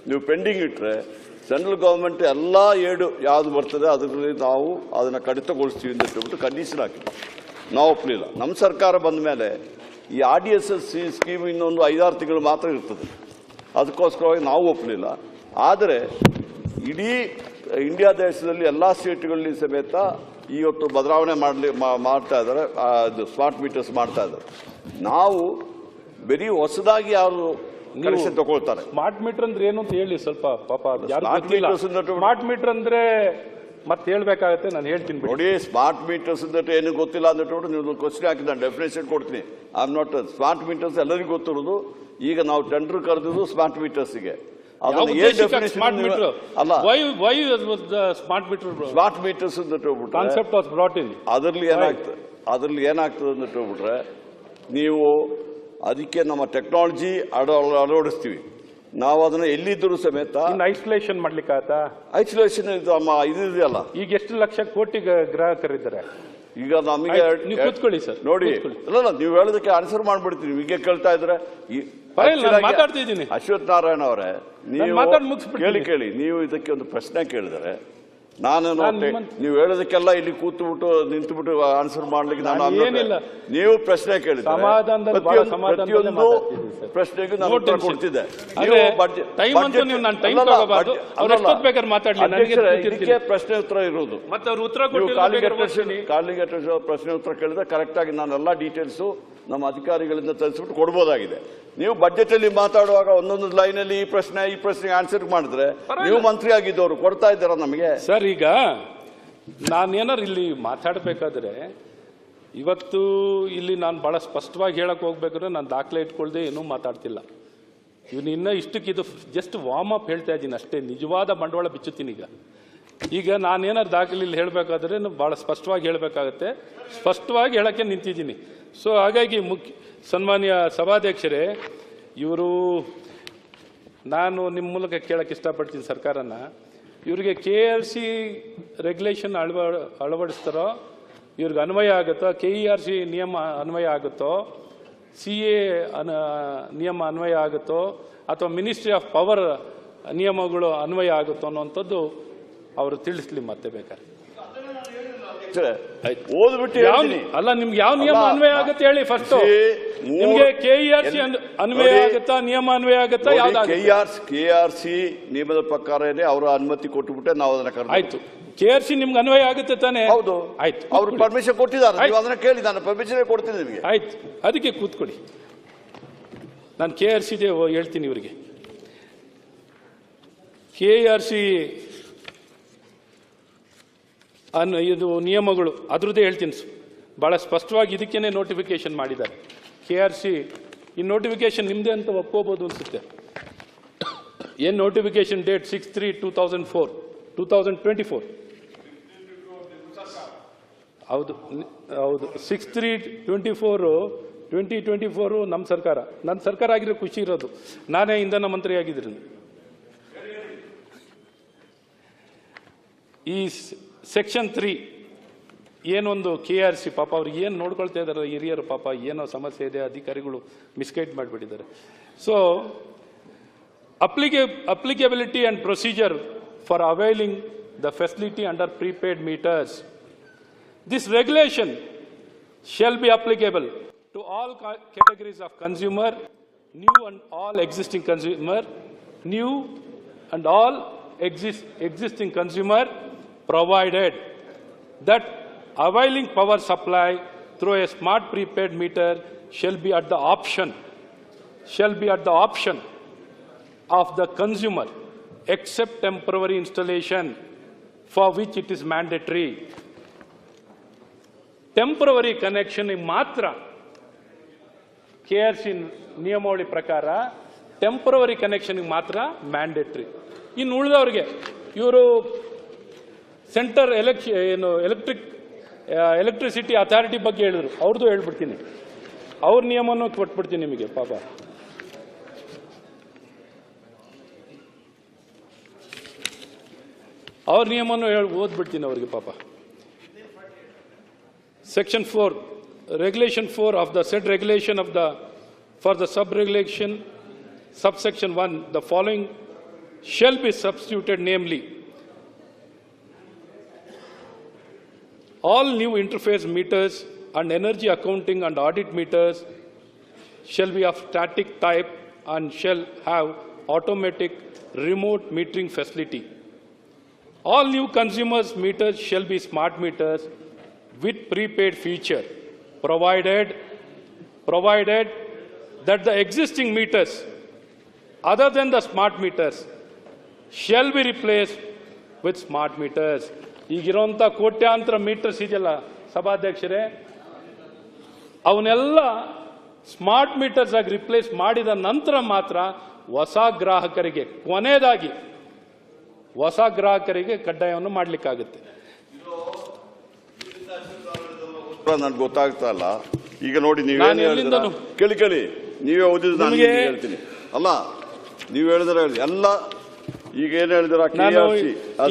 ನೀವು ಪೆಂಡಿಂಗ್ ಇಟ್ಟರೆ ಸೆಂಟ್ರಲ್ ಗೌರ್ಮೆಂಟ್ ಎಲ್ಲ ಯಾವುದು ಬರ್ತದೆ ಅದರಲ್ಲಿ ನಾವು ಅದನ್ನು ಕಡಿತಗೊಳಿಸ್ತೀವಿ ಅಂತ ಹೇಳ್ಬಿಟ್ಟು ಕಂಡೀಷನ್ ಹಾಕಿದ್ವಿ. ನಾವು ಒಪ್ಪಲಿಲ್ಲ. ನಮ್ಮ ಸರ್ಕಾರ ಬಂದ ಮೇಲೆ ಈ RDS ಸ್ಕೀಮ್ ಇನ್ನೊಂದು 5-6 ತಿಂಗಳು ಮಾತ್ರ ಇರ್ತದೆ. ಅದಕ್ಕೋಸ್ಕರವಾಗಿ ನಾವು ಒಪ್ಪಲಿಲ್ಲ. ಆದರೆ ಇಡೀ ಇಂಡಿಯಾ ದೇಶದಲ್ಲಿ ಎಲ್ಲ ಸ್ಟೇಟ್ಗಳಲ್ಲಿ ಸಮೇತ ಇವತ್ತು ಬದಲಾವಣೆ ಮಾಡ್ತಾ ಇದ್ದಾರೆ, ಸ್ಮಾರ್ಟ್ ಮೀಟರ್ಸ್ ಮಾಡ್ತಾ ಇದ್ದಾರೆ. ನಾವು ಬರೀ ಹೊಸದಾಗಿ ಯಾರು ಕನೆಕ್ಷನ್ ತಗೊಳ್ತಾರೆ. ಸ್ಮಾರ್ಟ್ ಮೀಟರ್ ಅಂದ್ರೆ ಏನು ಅಂತ ಹೇಳಿ ಸ್ವಲ್ಪ, ಪಾಪ ಸ್ಮಾರ್ಟ್ ಮೀಟರ್ ಅಂದ್ರೆ ಮತ್ತೆ ಹೇಳ್ಬೇಕಾಗತ್ತೆ, ನಾನು ಹೇಳ್ತೀನಿ ನೋಡಿ. ಸ್ಮಾರ್ಟ್ ಮೀಟರ್ಸ್ ಅಂದ್ರೆ ಏನು ಗೊತ್ತಿಲ್ಲ ಅಂದ್ಬಿಟ್ಟು ನೀವು ಕ್ವಶನ್ ಹಾಕಿ ನಾನು ಡೆಫಿನೇಷನ್ ಕೊಡ್ತೀನಿ. I am not smart meters ಎಲ್ಲರಿಗೂ ಗೊತ್ತಿರೋದು. ಈಗ ನಾವು ಟೆಂಡರ್ ಕರೆದಿದ್ದು ಸ್ಮಾರ್ಟ್ ಮೀಟರ್ಸ್ಗೆ. Smart meters concept was brought in. ಅದರಲ್ಲಿ ಏನಾಗ್ತದೆ ಅಂತ ಹೇಳ್ಬಿಟ್ರೆ ನೀವು ಅದಕ್ಕೆ ನಮ್ಮ ಟೆಕ್ನಾಲಜಿ ಅಳವಡಿಸ್ತೀವಿ. ನಾವು ಅದನ್ನ ಎಲ್ಲಿದ್ದರೂ ಸಮೇತ ಐಸೋಲೇಷನ್ ಮಾಡ್ಲಿಕ್ಕೆ ಐಸೋಲೇಷನ್ ಇದೆಯಲ್ಲ. ಈಗ ಎಷ್ಟು ಲಕ್ಷ ಕೋಟಿ ಗ್ರಾಹಕರಿದ್ದಾರೆ. ಈಗ ನಮಗೆ ಕೂತ್ಕೊಳ್ಳಿ ಸರ್, ನೋಡಿ. ಅಲ್ಲ, ನೀವು ಹೇಳೋದಕ್ಕೆ ಆನ್ಸರ್ ಮಾಡ್ಬಿಡ್ತೀನಿ. ಹೀಗೆ ಕೇಳ್ತಾ ಇದ್ರೆ ಮಾತಾಡ್ತಿದ್ದೀನಿ. ಅಶ್ವಥ್ ನಾರಾಯಣ ಅವರೇ, ನೀವು ಕೇಳಿ ನೀವು ಇದಕ್ಕೆ ಒಂದು ಪ್ರಶ್ನೆ ಕೇಳಿದರೆ ನಾನು ನೀವು ಹೇಳೋದಕ್ಕೆಲ್ಲ ಇಲ್ಲಿ ಕೂತ್ಬಿಟ್ಟು ನಿಂತುಬಿಟ್ಟು ಆನ್ಸರ್ ಮಾಡ್ಲಿಕ್ಕೆ ನಾನು ನೀವು ಪ್ರಶ್ನೆ ಕೇಳಿದ್ರೆ ಪ್ರತಿಯೊಂದು ಪ್ರಶ್ನೆಗೂ ನಾನು ಉತ್ತರ ಕೊಡ್ತಿದ್ದೆ. ಇದಕ್ಕೆ ಪ್ರಶ್ನೆ ಉತ್ತರ ಇರುವುದು. ಕಾಲಿಂಗ್ ಪ್ರಶ್ನೆ ಉತ್ತರ ಕೇಳಿದ್ರೆ ಕರೆಕ್ಟ್ ಆಗಿ ನಾನೆಲ್ಲ ಡೀಟೇಲ್ಸ್ ನಮ್ಮ ಅಧಿಕಾರಿಗಳಿಂದ ತರಿಸ್ಬಿಟ್ಟು ಕೊಡ್ಬೋದಾಗಿದೆ. ನೀವು ಬಜೆಟ್ ಅಲ್ಲಿ ಮಾತಾಡುವಾಗ ಒಂದೊಂದು ಲೈನ್ ಅಲ್ಲಿ ಈ ಪ್ರಶ್ನೆ ಆನ್ಸರ್ ಮಾಡಿದ್ರೆ ನೀವು ಮಂತ್ರಿ ಆಗಿದ್ದವರು ಕೊಡ್ತಾ ಇದ್ದಾರ ನಮಗೆ. ಸರ್, ಈಗ ನಾನೇನಾರು ಇಲ್ಲಿ ಮಾತಾಡಬೇಕಾದ್ರೆ ಇವತ್ತು ಇಲ್ಲಿ ನಾನು ಬಹಳ ಸ್ಪಷ್ಟವಾಗಿ ಹೇಳಕ್ ಹೋಗ್ಬೇಕಾದ್ರೆ ನಾನು ದಾಖಲೆ ಇಟ್ಕೊಳ್ದೆ ಏನೂ ಮಾತಾಡ್ತಿಲ್ಲ. ಇವನು ಇನ್ನ ಇಷ್ಟಕ್ಕಿದು ಜಸ್ಟ್ ವಾರ್ಮ್ ಅಪ್ ಹೇಳ್ತಾ ಇದ್ದೀನಿ ಅಷ್ಟೇ. ನಿಜವಾದ ಬಂಡವಾಳ ಬಿಚ್ಚುತ್ತೀನಿ. ಈಗ ನಾನೇನಾರು ದಾಖಲೆ ಇಲ್ಲಿ ಹೇಳಬೇಕಾದ್ರೆ ಬಹಳ ಸ್ಪಷ್ಟವಾಗಿ ಹೇಳಬೇಕಾಗತ್ತೆ. ಸ್ಪಷ್ಟವಾಗಿ ಹೇಳಕ್ಕೆ ನಿಂತಿದ್ದೀನಿ. ಸೊ ಹಾಗಾಗಿ ಸನ್ಮಾನ್ಯ ಸಭಾಧ್ಯಕ್ಷರೇ, ಇವರು ನಾನು ನಿಮ್ಮ ಮೂಲಕ ಕೇಳಕ್ಕೆ ಇಷ್ಟಪಡ್ತೀನಿ ಸರ್ಕಾರನ, ಇವರಿಗೆ KRC ರೆಗ್ಯುಲೇಷನ್ ಅಳವಡಿಸ್ತಾರೋ ಇವ್ರಿಗೆ ಅನ್ವಯ ಆಗುತ್ತೋ, KERC ನಿಯಮ ಅನ್ವಯ ಆಗುತ್ತೋ, CA ನಿಯಮ ಅನ್ವಯ ಆಗುತ್ತೋ, ಅಥವಾ ಮಿನಿಸ್ಟ್ರಿ ಆಫ್ ಪವರ್ ನಿಯಮಗಳು ಅನ್ವಯ ಆಗುತ್ತೋ ಅನ್ನೋಂಥದ್ದು ಅವರು ತಿಳಿಸ್ಲಿ ಮತ್ತೆ ಬೇಕಾದ್ರೆ. ಅಲ್ಲ, ನಿಮ್ಗೆ ಯಾವ ನಿಯಮ ಅನ್ವಯ ಆಗುತ್ತೆ ಹೇಳಿ ಫಸ್ಟ್. ನಿಮ್ಗೆ KERC ಅನ್ವಯ ಆಗುತ್ತಾ, ನಿಯಮ ಅನ್ವಯ ಆಗುತ್ತಾ? KRC ನಿಯಮದ ಪ್ರಕಾರನೇ ಅವರ ಅನುಮತಿ ಕೊಟ್ಟುಬಿಟ್ಟೆ ನಾವು ಅದನ್ನ ಆಯ್ತು. KRC ನಿಮ್ಗೆ ಅನ್ವಯ ಆಗುತ್ತೆ ತಾನೆ? ಹೌದು, ಆಯ್ತು. ಅವ್ರು ಪರ್ಮಿಷನ್ ಕೊಟ್ಟಿದ್ದಾರೆ, ಅದನ್ನ ಕೇಳಿ ನಾನು ಪರ್ಮಿಷನ್ ಕೊಡ್ತೀನಿ ನಿಮಗೆ. ಆಯ್ತು, ಅದಕ್ಕೆ ಕೂತ್ಕೊಡಿ. ನಾನು KRC ಹೇಳ್ತೀನಿ ಇವರಿಗೆ. KRC ಇದು ನಿಯಮಗಳು ಅದ್ರದ್ದೇ ಹೇಳ್ತೀನಿ. ಭಾಳ ಸ್ಪಷ್ಟವಾಗಿ ಇದಕ್ಕೇನೆ ನೋಟಿಫಿಕೇಶನ್ ಮಾಡಿದ್ದಾರೆ. KRC ಈ ನೋಟಿಫಿಕೇಶನ್ ನಿಮ್ಮದೇ ಅಂತ ಒಪ್ಕೋಬೋದು ಅನ್ಸುತ್ತೆ. ಏನು ನೋಟಿಫಿಕೇಶನ್ ಡೇಟ್ 6/3/2024 ಹೌದು 6/3/2024 ನಮ್ಮ ಸರ್ಕಾರ. ನನ್ನ ಸರ್ಕಾರ ಆಗಿರೋ ಖುಷಿ ಇರೋದು. ನಾನೇ ಇಂಧನ ಮಂತ್ರಿ ಆಗಿದ್ದೀನಿ. ಈ ಸೆಕ್ಷನ್ 3 ಏನೊಂದು KRC ಪಾಪ ಅವ್ರಿಗೆ ಏನು ನೋಡ್ಕೊಳ್ತಾ ಇದ್ದಾರೆ ಹಿರಿಯರು, ಪಾಪ ಏನೋ ಸಮಸ್ಯೆ ಇದೆ, ಅಧಿಕಾರಿಗಳು ಮಿಸ್ಗೈಡ್ ಮಾಡಿಬಿಟ್ಟಿದ್ದಾರೆ. So applicability and procedure for availing the facility under prepaid meters. This regulation shall be applicable to all categories of consumer, new and all existing consumer, new and all existing consumer, provided that availing power supply through a smart prepaid meter shall be at the option of the consumer, except temporary installation for which it is mandatory. Temporary connection ಮಾತ್ರ KRC ನಿಯಮಾವಳಿ ಪ್ರಕಾರ temporary connection ಮಾತ್ರ mandatory. ಇನ್ನು ಉಳಿದವರಿಗೆ ಇವರು centre electric electricity authority ಬಗ್ಗೆ ಹೇಳಿದ್ರು, ಅವ್ರದ್ದು ಹೇಳ್ಬಿಡ್ತೀನಿ, ಅವ್ರ ನಿಯಮವನ್ನು ಕೊಟ್ಬಿಡ್ತೀನಿ ನಿಮಗೆ. ಪಾಪ ಅವ್ರ ನಿಯಮವನ್ನು ಓದ್ಬಿಡ್ತೀನಿ ಅವ್ರಿಗೆ ಪಾಪ. Section 4, Regulation 4 of the said regulation of the for the sub-regulation subsection 1, the following shall be substituted, namely, all new interface meters and energy accounting and audit meters shall be of static type and shall have automatic remote metering facility. All new consumers meters shall be smart meters with prepaid feature, provided that the existing meters other than the smart meters shall be replaced with smart meters. ಈಗಿರುವಂಥ ಕೋಟ್ಯಾಂತರ metres ಇದೆಯಲ್ಲ ಸಭಾಧ್ಯಕ್ಷರೇ, ಅವನ್ನೆಲ್ಲ smart metres ಆಗಿ replace ಮಾಡಿದ ನಂತರ ಮಾತ್ರ ಹೊಸ ಗ್ರಾಹಕರಿಗೆ, ಕೊನೆಯದಾಗಿ ಹೊಸ ಗ್ರಾಹಕರಿಗೆ ಕಡ್ಡಾಯವನ್ನು ಮಾಡಲಿಕ್ಕಾಗುತ್ತೆ. ನನ್ಗೆ ಗೊತ್ತಾಗ್ತಾ ಇಲ್ಲ. ಈಗ ನೋಡಿ, ನೀವೇ ಕೇಳಿ ನೀವೇ ಓದಿದ್ರು, ನಾನು ಹೇಳ್ತೀನಿ. ಅಲ್ಲ, ನೀವು ಹೇಳಿದ್ರೆ ಎಲ್ಲ ಈಗ ಏನ್ ಹೇಳಿದ್ರ,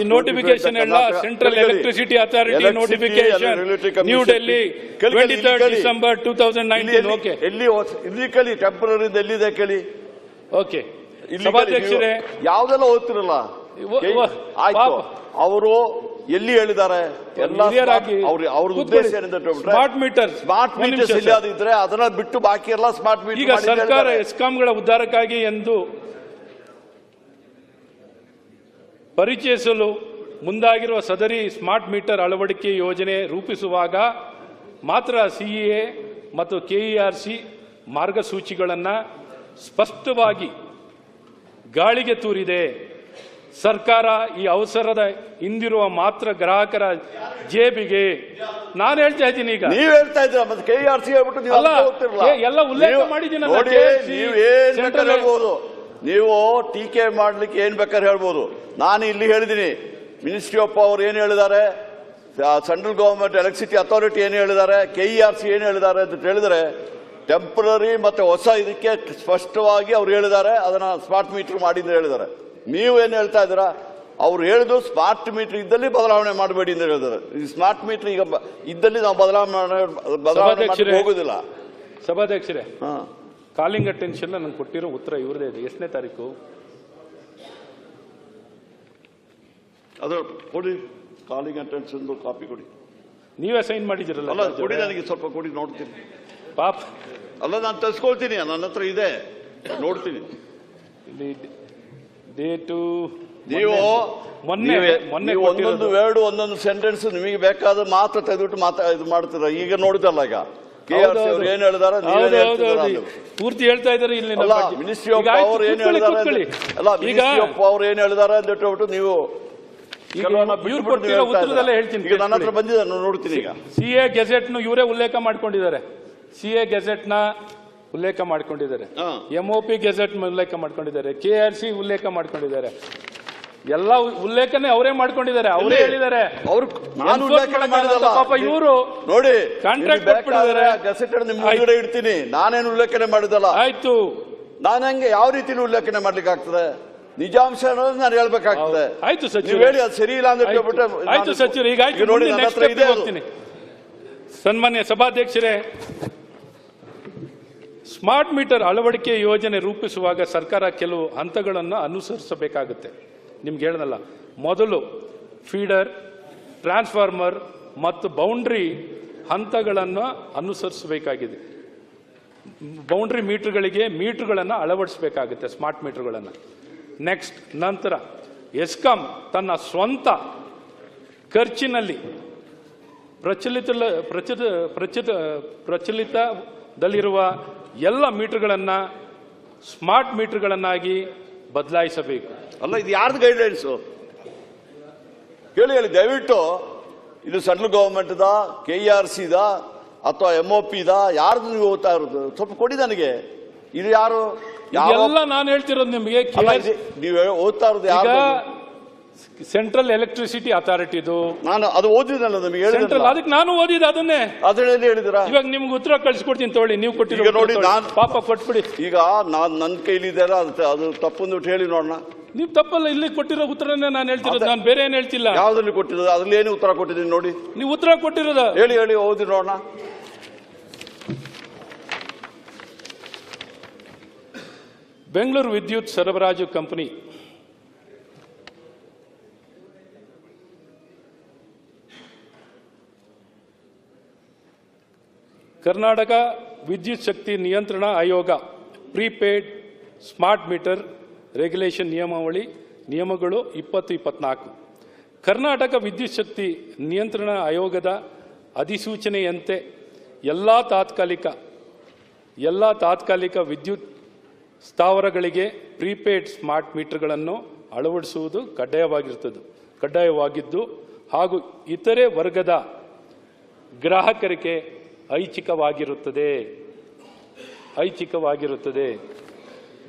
ಈ ನೋಟಿಫಿಕೇಶನ್ ಎಲ್ಲ central electricity authority notification, new Delhi 23 December 2019. Okay, ಇಲ್ಲಿ ಕೇಳಿ, ಟೆಂಪರರಿ ಎಲ್ಲಿದೆ ಕೇಳಿ. ಓಕೆ ಸಭಾಧ್ಯಕ್ಷರೇ, ಯಾವ್ದೆಲ್ಲ ಓದ್ತಿರಲ್ಲ, ಆಯ್ತು. ಅವರು ಎಲ್ಲಿ ಹೇಳಿದ್ದಾರೆ ಎಲ್ಲ ಅವ್ರ ಉದ್ದೇಶ ಏನಿದೆ, ಸ್ಮಾರ್ಟ್ ಮೀಟರ್ಸ್ ಇಲ್ಲದಿದ್ರೆ ಅದನ್ನ ಬಿಟ್ಟು ಬಾಕಿ ಎಲ್ಲ ಸ್ಮಾರ್ಟ್ ಮೀಟರ್. ಈಗ ಸರ್ಕಾರ ಎಸ್ಕಾಂಗಳ ಉದ್ಧಾರಕ್ಕಾಗಿ ಎಂದು ಪರಿಚಯಿಸಲು ಮುಂದಾಗಿರುವ ಸದರಿ ಸ್ಮಾರ್ಟ್ ಮೀಟರ್ ಅಳವಡಿಕೆ ಯೋಜನೆ ರೂಪಿಸುವಾಗ ಮಾತ್ರ ಸಿಇಎ ಮತ್ತು ಕೆಇಆರ್ಸಿ ಮಾರ್ಗಸೂಚಿಗಳನ್ನು ಸ್ಪಷ್ಟವಾಗಿ ಗಾಳಿಗೆ ತೂರಿದೆ. ಸರ್ಕಾರ ಈ ಅವಸರದ ಹಿಂದಿರುವ ಮಾತ್ರ ಗ್ರಾಹಕರ ಜೇಬಿಗೆ. ನಾನು ಹೇಳ್ತಾ ಇದ್ದೀನಿ, ಈಗ ನೀವು ಹೇಳ್ತಾ ಇದ್ದೀರಾ, ಮತ್ತೆ ಕೆಇಆರ್ಸಿ ಹೇಳ್ಬಿಟ್ಟು ಎಲ್ಲ ಉಲ್ಲೇಖ ಮಾಡಿದ್ದೀನಿ. ಹೇಳ್ಬೋದು, ನೀವು ಟೀಕೆ ಮಾಡ್ಲಿಕ್ಕೆ ಏನ್ ಬೇಕಾದ್ರೆ ಹೇಳ್ಬೋದು. ನಾನು ಇಲ್ಲಿ ಹೇಳಿದ್ದೀನಿ, ಮಿನಿಸ್ಟ್ರಿ ಆಫ್ ಪವರ್ ಏನ್ ಹೇಳಿದ್ದಾರೆ, ಸೆಂಟ್ರಲ್ ಗವರ್ಮೆಂಟ್ ಎಲೆಕ್ಟ್ರಿಸಿಟಿ ಅಥಾರಿಟಿ ಏನ್ ಹೇಳಿದ್ದಾರೆ, ಕೆಇಆರ್ಸಿ ಏನ್ ಹೇಳಿದ್ದಾರೆ ಅಂತ ಹೇಳಿದ್ರೆ, ಟೆಂಪರರಿ ಮತ್ತೆ ಹೊಸ ಇದಕ್ಕೆ ಸ್ಪಷ್ಟವಾಗಿ ಅವ್ರು ಹೇಳಿದ್ದಾರೆ, ಅದನ್ನ ಸ್ಮಾರ್ಟ್ ಮೀಟರ್ ಮಾಡಿ ಅಂತ ಹೇಳಿದ್ದಾರೆ. ನೀವು ಏನ್ ಹೇಳ್ತಾ ಇದ್ದೀರಾ, ಅವ್ರು ಹೇಳಿದ್ರು ಸ್ಮಾರ್ಟ್ ಮೀಟರ್ ಇದ್ದಲ್ಲಿ ಬದಲಾವಣೆ ಮಾಡಬೇಡಿ ಅಂತ ಹೇಳಿದ್ದಾರೆ. ಈ ಸ್ಮಾರ್ಟ್ ಮೀಟರ್ ಈಗ ಇದ್ದಲ್ಲಿ ನಾವು ಬದಲಾವಣೆ ಹೋಗುದಿಲ್ಲ. ಸಭಾಧ್ಯಕ್ಷರೇ, ಕಾಲಿಂಗ್ ಅಟೆನ್ಷನ್ ನಂಗೆ ಕೊಟ್ಟಿರೋ ಉತ್ತರ ಇವ್ರದೇ ಇದೆ. ಎಷ್ಟನೇ ತಾರೀಕು ಅದು ಕೊಡಿ, ಕಾಲಿಂಗ್ ಅಟೆನ್ಷನ್ ಕಾಪಿ ಕೊಡಿ. ನೀವೇ ಸೈನ್ ಮಾಡಿದಿರಲ್ಲ. ಅಲ್ಲ, ಕೊಡಿ, ನನಗೆ ಸ್ವಲ್ಪ ಕೊಡಿ, ನೋಡ್ತೀನಿ. ಪಾಪ ಅಲ್ಲ, ನಾನು ತರಿಸ್ಕೊಳ್ತೀನಿ, ನನ್ನ ಹತ್ರ ಇದೆ, ನೋಡ್ತೀನಿ. ಡೇಟು ನೀವು ಮೊನ್ನೆ ಒಂದೊಂದು ವರ್ಡ್ ಒಂದೊಂದು ಸೆಂಟೆನ್ಸ್ ನಿಮಗೆ ಬೇಕಾದ್ರೆ ಮಾತ್ರ ತೆಗೆದುಬಿಟ್ಟು ಇದು ಮಾಡ್ತೀರ. ಈಗ ನೋಡಿದಲ್ಲ, ಈಗ ಕೆಆರ್ಸಿ ಅವ್ರು ಏನ್ ಹೇಳಿದಾರೆ, ಪೂರ್ತಿ ಹೇಳ್ತಾ ಇದ್ದಾರೆ. ಇಲ್ಲಿ ಮಿನಿಸ್ಟ್ರಿ ಆಫ್ ಪವರ್ ಏನ್ ಹೇಳಿದಾರೆ, ಅಲ್ಲ ಮಿನಿಸ್ಟ್ರಿ ಆಫ್ ಪವರ್ ಏನ್ ಹೇಳಿದಾರೆ ಅಂತ ಹೇಳ್ಬಿಟ್ಟು ನೀವು ಹೇಳ್ತೀನಿ. ಈಗ ನನ್ನ ಹತ್ರ ಬಂದಿದೆ, ನೋಡ್ತೀನಿ. ಈಗ ಸಿಎ ಗೆಜೆಟ್ ನು ಇವರೇ ಉಲ್ಲೇಖ ಮಾಡ್ಕೊಂಡಿದ್ದಾರೆ. ಸಿಎ ಗೆಜೆಟ್ ನ ಉಲ್ಲೇಖ ಮಾಡ್ಕೊಂಡಿದ್ದಾರೆ, ಎಂಒಪಿ ಗೆಜೆಟ್ ಉಲ್ಲೇಖ ಮಾಡ್ಕೊಂಡಿದ್ದಾರೆ, ಕೆಆರ್ಸಿ ಉಲ್ಲೇಖ ಮಾಡ್ಕೊಂಡಿದ್ದಾರೆ. ಎಲ್ಲ ಉಲ್ಲೇಖನೆ ಅವರೇ ಮಾಡ್ಕೊಂಡಿದ್ದಾರೆ, ಅವರೇ ಹೇಳಿದ್ದಾರೆ. ಪಾಪ ಇವರು ನೋಡಿ ಕಾಂಟ್ರಾಕ್ಟ್ ಕೊಟ್ಬಿಟ್ಟಿದ್ದಾರೆ. ಗೆಸೆಟ್ ಇಡ್ತೀನಿ, ನಾನೇನು ಉಲ್ಲೇಖನೆ ಮಾಡಿದಲ್ಲ. ಆಯ್ತು, ನಾನು ಹಂಗೆ ಯಾವ ರೀತಿಲಿ ಉಲ್ಲೇಖನೆ ಮಾಡ್ಲಿಕ್ಕೆ ಆಗ್ತದೆ? ನಿಜಾಂಶ ಅನ್ನೋದು ನಾನು ಹೇಳ್ಬೇಕಾಗ್ತದೆ. ಆಯ್ತು ಸಚಿವ, ಹೇಳಿ ಅದು ಸರಿ ಇಲ್ಲ ಅಂತ ಹೇಳ್ಬಿಟ್ಟು. ಆಯ್ತು ಸಚಿವರು, ಈಗ ನೋಡಿ ನನ್ನ ಹತ್ರ ಇದೆ. ಸನ್ಮಾನ್ಯ ಸಭಾಧ್ಯಕ್ಷರೇ, ಸ್ಮಾರ್ಟ್ ಮೀಟರ್ ಅಳವಡಿಕೆ ಯೋಜನೆ ರೂಪಿಸುವಾಗ ಸರ್ಕಾರ ಕೆಲವು ಹಂತಗಳನ್ನು ಅನುಸರಿಸಬೇಕಾಗುತ್ತೆ. ನಿಮ್ಗೆ ಹೇಳಲ್ಲ, ಮೊದಲು ಫೀಡರ್, ಟ್ರಾನ್ಸ್ಫಾರ್ಮರ್ ಮತ್ತು ಬೌಂಡ್ರಿ ಹಂತಗಳನ್ನು ಅನುಸರಿಸಬೇಕಾಗಿದೆ. ಬೌಂಡ್ರಿ ಮೀಟರ್ಗಳಿಗೆ ಮೀಟರ್ಗಳನ್ನು ಅಳವಡಿಸಬೇಕಾಗುತ್ತೆ, ಸ್ಮಾರ್ಟ್ ಮೀಟರ್ಗಳನ್ನು. ನೆಕ್ಸ್ಟ್, ನಂತರ ಎಸ್ಕಾಂ ತನ್ನ ಸ್ವಂತ ಖರ್ಚಿನಲ್ಲಿ ಪ್ರಚಲಿತದಲ್ಲಿರುವ ಎಲ್ಲ ಮೀಟರ್ಗಳನ್ನು ಸ್ಮಾರ್ಟ್ ಮೀಟರ್ಗಳನ್ನಾಗಿ ಬದಲಾಯಿಸಬೇಕು. ಅಲ್ಲ, ಇದು ಯಾರ್ದು ಗೈಡ್ಲೈನ್ಸು ಹೇಳಿ ದಯವಿಟ್ಟು. ಇದು central government the, KERC the ಅಥವಾ ಎಂಒಪಿ ದ, ಯಾರ್ದು ನೀವು ಓದ್ತಾ ಇರೋದು? ಸ್ವಲ್ಪ ಕೊಡಿ ನನಗೆ. ಇದು ಯಾರು? ಎಲ್ಲ ನಾನು ಹೇಳ್ತಿರೋದು ನಿಮಗೆ. ನೀವು ಓದ್ತಾ ಇರೋದು ಯಾರು? ಸೆಂಟ್ರಲ್ ಎಲೆಕ್ಟ್ರಿಸಿಟಿ ಅಥಾರಿಟಿದು. ನಾನು ಅದು ಓದಿದ್ನಲ್ಲ, ನಮಗೆ ಸೆಂಟ್ರಲ್, ಹೇಳಿದ್ರಲ್ಲ. ಅದಕ್ಕೆ ನಾನು ಓದಿದ ಅದನ್ನೇ. ಅದರಲ್ಲಿ ಹೇಳಿದಿರಾ? ಇವಾಗ ನಿಮ್ಗೆ ಉತ್ತರ ಕಳಿಸ್ಕೊಡ್ತೀನಿ ತಗೊಳ್ಳಿ, ನೀವು ಕೊಟ್ಟಿರೋ ಈಗ ನೋಡಿ, ಉತ್ತರ ಪಾಪ ಕೊಟ್ಬಿಡಿ. ಈಗ ನನ್ನ ಕೈಲಿದೆಯಲ್ಲ, ಅದು ತಪ್ಪು ಅಂದ್ಬಿಟ್ಟು ಹೇಳಿ ನೋಡೋಣ. ನೀವು ತಪ್ಪಲ್ಲ, ಇಲ್ಲಿ ಕೊಟ್ಟಿರೋ ಉತ್ತರನೇ ನಾನು ಹೇಳ್ತಿರೋದು, ನಾನು ಬೇರೆ ಏನು ಹೇಳ್ತಿಲ್ಲ. ಯಾವ್ದ್ರಲ್ಲಿ ಕೊಟ್ಟಿರೋದು? ಅದ್ರಲ್ಲಿ ಏನು ಉತ್ತರ ಕೊಟ್ಟಿದ್ದೀನಿ ನೋಡಿ. ನೀವು ಉತ್ತರ ಕೊಟ್ಟಿರೋದ ಹೇಳಿ ಹೇಳಿ, ಓದಿ ನೋಡೋಣ. ಬೆಂಗಳೂರು ವಿದ್ಯುತ್ ಸರಬರಾಜು ಕಂಪನಿ ಕರ್ನಾಟಕ ವಿದ್ಯುತ್ ಶಕ್ತಿ ನಿಯಂತ್ರಣ ಆಯೋಗ ಪ್ರೀಪೇಡ್ ಸ್ಮಾರ್ಟ್ ಮೀಟರ್ ರೆಗ್ಯುಲೇಷನ್ ನಿಯಮಗಳು 2024. ಕರ್ನಾಟಕ ವಿದ್ಯುತ್ ಶಕ್ತಿ ನಿಯಂತ್ರಣ ಆಯೋಗದ ಅಧಿಸೂಚನೆಯಂತೆ ಎಲ್ಲ ತಾತ್ಕಾಲಿಕ ವಿದ್ಯುತ್ ಸ್ಥಾವರಗಳಿಗೆ ಪ್ರೀಪೇಡ್ ಸ್ಮಾರ್ಟ್ ಮೀಟರ್ಗಳನ್ನು ಅಳವಡಿಸುವುದು ಕಡ್ಡಾಯವಾಗಿದ್ದು ಹಾಗೂ ಇತರೆ ವರ್ಗದ ಗ್ರಾಹಕರಿಗೆ ಐಚ್ಛಿಕವಾಗಿರುತ್ತದೆ.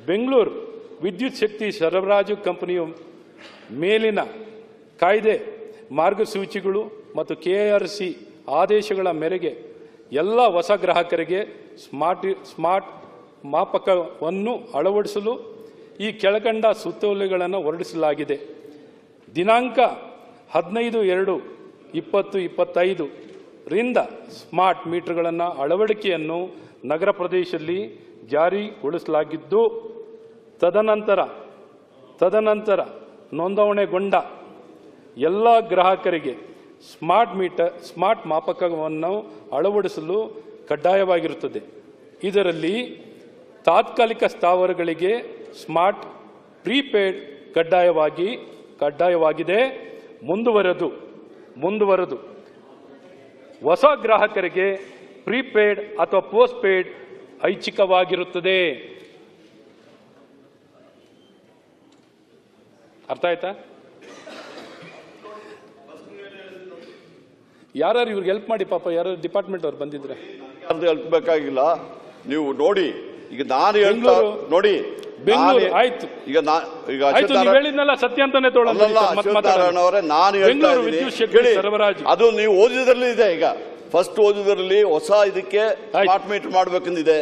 ಬೆಂಗಳೂರು ವಿದ್ಯುತ್ ಶಕ್ತಿ ಸರಬರಾಜು ಕಂಪನಿಯ ಮೇಲಿನ ಕಾಯ್ದೆ ಮಾರ್ಗಸೂಚಿಗಳು ಮತ್ತು KIRC ಆದೇಶಗಳ ಮೇರೆಗೆ ಎಲ್ಲ ಹೊಸ ಗ್ರಾಹಕರಿಗೆ ಸ್ಮಾರ್ಟ್ ಮಾಪಕವನ್ನು ಅಳವಡಿಸಲು ಈ ಕೆಳಕಂಡ ಸುತ್ತೋಲೆಗಳನ್ನು ಹೊರಡಿಸಲಾಗಿದೆ. ದಿನಾಂಕ 15/2/2025 ರಿಂದ ಸ್ಮಾರ್ಟ್ ಮೀಟರ್ಗಳನ್ನು ಅಳವಡಿಕೆಯನ್ನು ನಗರ ಪ್ರದೇಶದಲ್ಲಿ ಜಾರಿಗೊಳಿಸಲಾಗಿದ್ದು, ತದನಂತರ ನೋಂದಣಿಗೊಂಡ ಎಲ್ಲ ಗ್ರಾಹಕರಿಗೆ ಸ್ಮಾರ್ಟ್ ಮಾಪಕವನ್ನು ಅಳವಡಿಸಲು ಕಡ್ಡಾಯವಾಗಿರುತ್ತದೆ. ಇದರಲ್ಲಿ ತಾತ್ಕಾಲಿಕ ಸ್ಥಾವರಗಳಿಗೆ ಸ್ಮಾರ್ಟ್ ಪ್ರೀಪೇಡ್ ಕಡ್ಡಾಯವಾಗಿದೆ. ಮುಂದುವರೆದು ಹೊಸ ಗ್ರಾಹಕರಿಗೆ ಪ್ರೀಪೇಡ್ ಅಥವಾ ಪೋಸ್ಟ್ ಪೇಡ್ ಐಚ್ಛಿಕವಾಗಿರುತ್ತದೆ. ಅರ್ಥ ಆಯ್ತಾ? ಯಾರು ಇವ್ರಿಗೆ ಹೆಲ್ಪ್ ಮಾಡಿ, ಪಾಪ ಯಾರು ಡಿಪಾರ್ಟ್ಮೆಂಟ್ ಅವ್ರು ಬಂದಿದ್ರೆ. ಹೆಲ್ಪ್ ಬೇಕಾಗಿಲ್ಲ, ನೀವು ನೋಡಿ. ಈಗ ನಾನು ಹೇಳ್ತಾ ನೋಡಿ, ಬೆಂಗಳೂರು ಆಯ್ತು. ಈಗ ನೀವು ಹೇಳಿದ್ನಲ್ಲ ಸತ್ಯ ಅಂತಾನೆ ನಾನು ಅದು ನೀವು ಓದಿದ್ರಲ್ಲಿ ಇದೆ. ಈಗ ಫಸ್ಟ್ ಓದಿದ್ರಲ್ಲಿ ಹೊಸ ಇದಕ್ಕೆ ಸ್ಮಾರ್ಟ್ ಮೀಟರ್ ಮಾಡ್ಬೇಕಂದಿದೆ,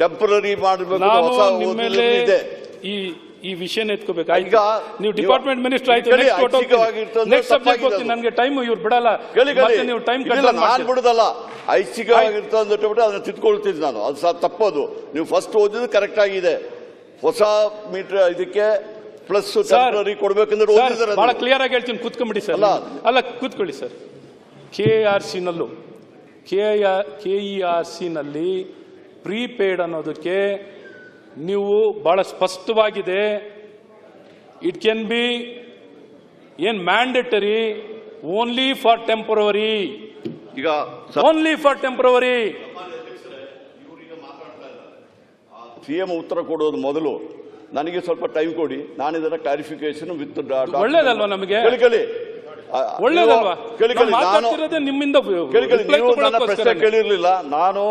ಟೆಂಪರರಿ ಮಾಡಬೇಕು, ಹೊಸ ಇದೆ. ಈ ವಿಷಯನ ಎತ್ಕೋಬೇಕು. ಈಗ ನೀವು ಡಿಪಾರ್ಟ್ಮೆಂಟ್ ಮಿನಿಸ್ಟರ್ ಆಯ್ತು, ನೆಕ್ಸ್ಟ್ ಸಬ್ಜೆಕ್ಟ್ ಹೋಗ್ತೀನಿ. ನನಗೆ ಟೈಮ್ ಇವ್ರು ಬಿಡಲ್ಲ. ನೀವು ಟೈಮ್ ನಾನು ಬಿಡುದಲ್ಲ, ಐಚ್ಛಿಕವಾಗಿರ್ತದೆ ಅಂದ್ಬಿಟ್ಟು ಅದನ್ನ ತಿದ್ಕೊಳ್ತಿದ್ದೆ ನಾನು. ಅದು ತಪ್ಪದು. ನೀವು ಫಸ್ಟ್ ಓದಿದ್ದು ಕರೆಕ್ಟ್ ಆಗಿದೆ. ಹೊಸ ಮೀಟರ್ ಇದಕ್ಕೆ ಪ್ಲಸ್ ಟೆಂಪರರಿ ಕೊಡ್ಬೇಕಂದ್ರೆ ಬಹಳ ಕ್ಲಿಯರ್ ಆಗಿ ಹೇಳ್ತೀನಿ. ಕೂತ್ಕೊಂಡ್ಬಿಡಿ ಸರ್. ಅಲ್ಲ, ಕೂತ್ಕೊಳ್ಳಿ ಸರ್. KERC ನಲ್ಲಿ ಪ್ರೀಪೇಡ್ ಅನ್ನೋದಕ್ಕೆ ನೀವು ಬಹಳ ಸ್ಪಷ್ಟವಾಗಿದೆ. It can be mandatory only for temporary. ಈಗ ಓನ್ಲಿ ಫಾರ್ ಟೆಂಪರರಿ. CM ಉತ್ತರ ಕೊಡೋದು ಮೊದಲು ನನಗೆ ಸ್ವಲ್ಪ ಟೈಮ್ ಕೊಡಿ. ನಾನು ಇದರ ಕ್ಲಾರಿಫಿಕೇಶನ್ ವಿತ್ ಒಳ್ಳೇದಲ್ವಾ ನಮಗೆ? ಒಳ್ಳೇದಲ್ವಾ? ನಿಮ್ಮಿಂದ ನನ್ನ ಪ್ರಶ್ನೆ ಕೇಳಿರ್ಲಿಲ್ಲ. ನಾನು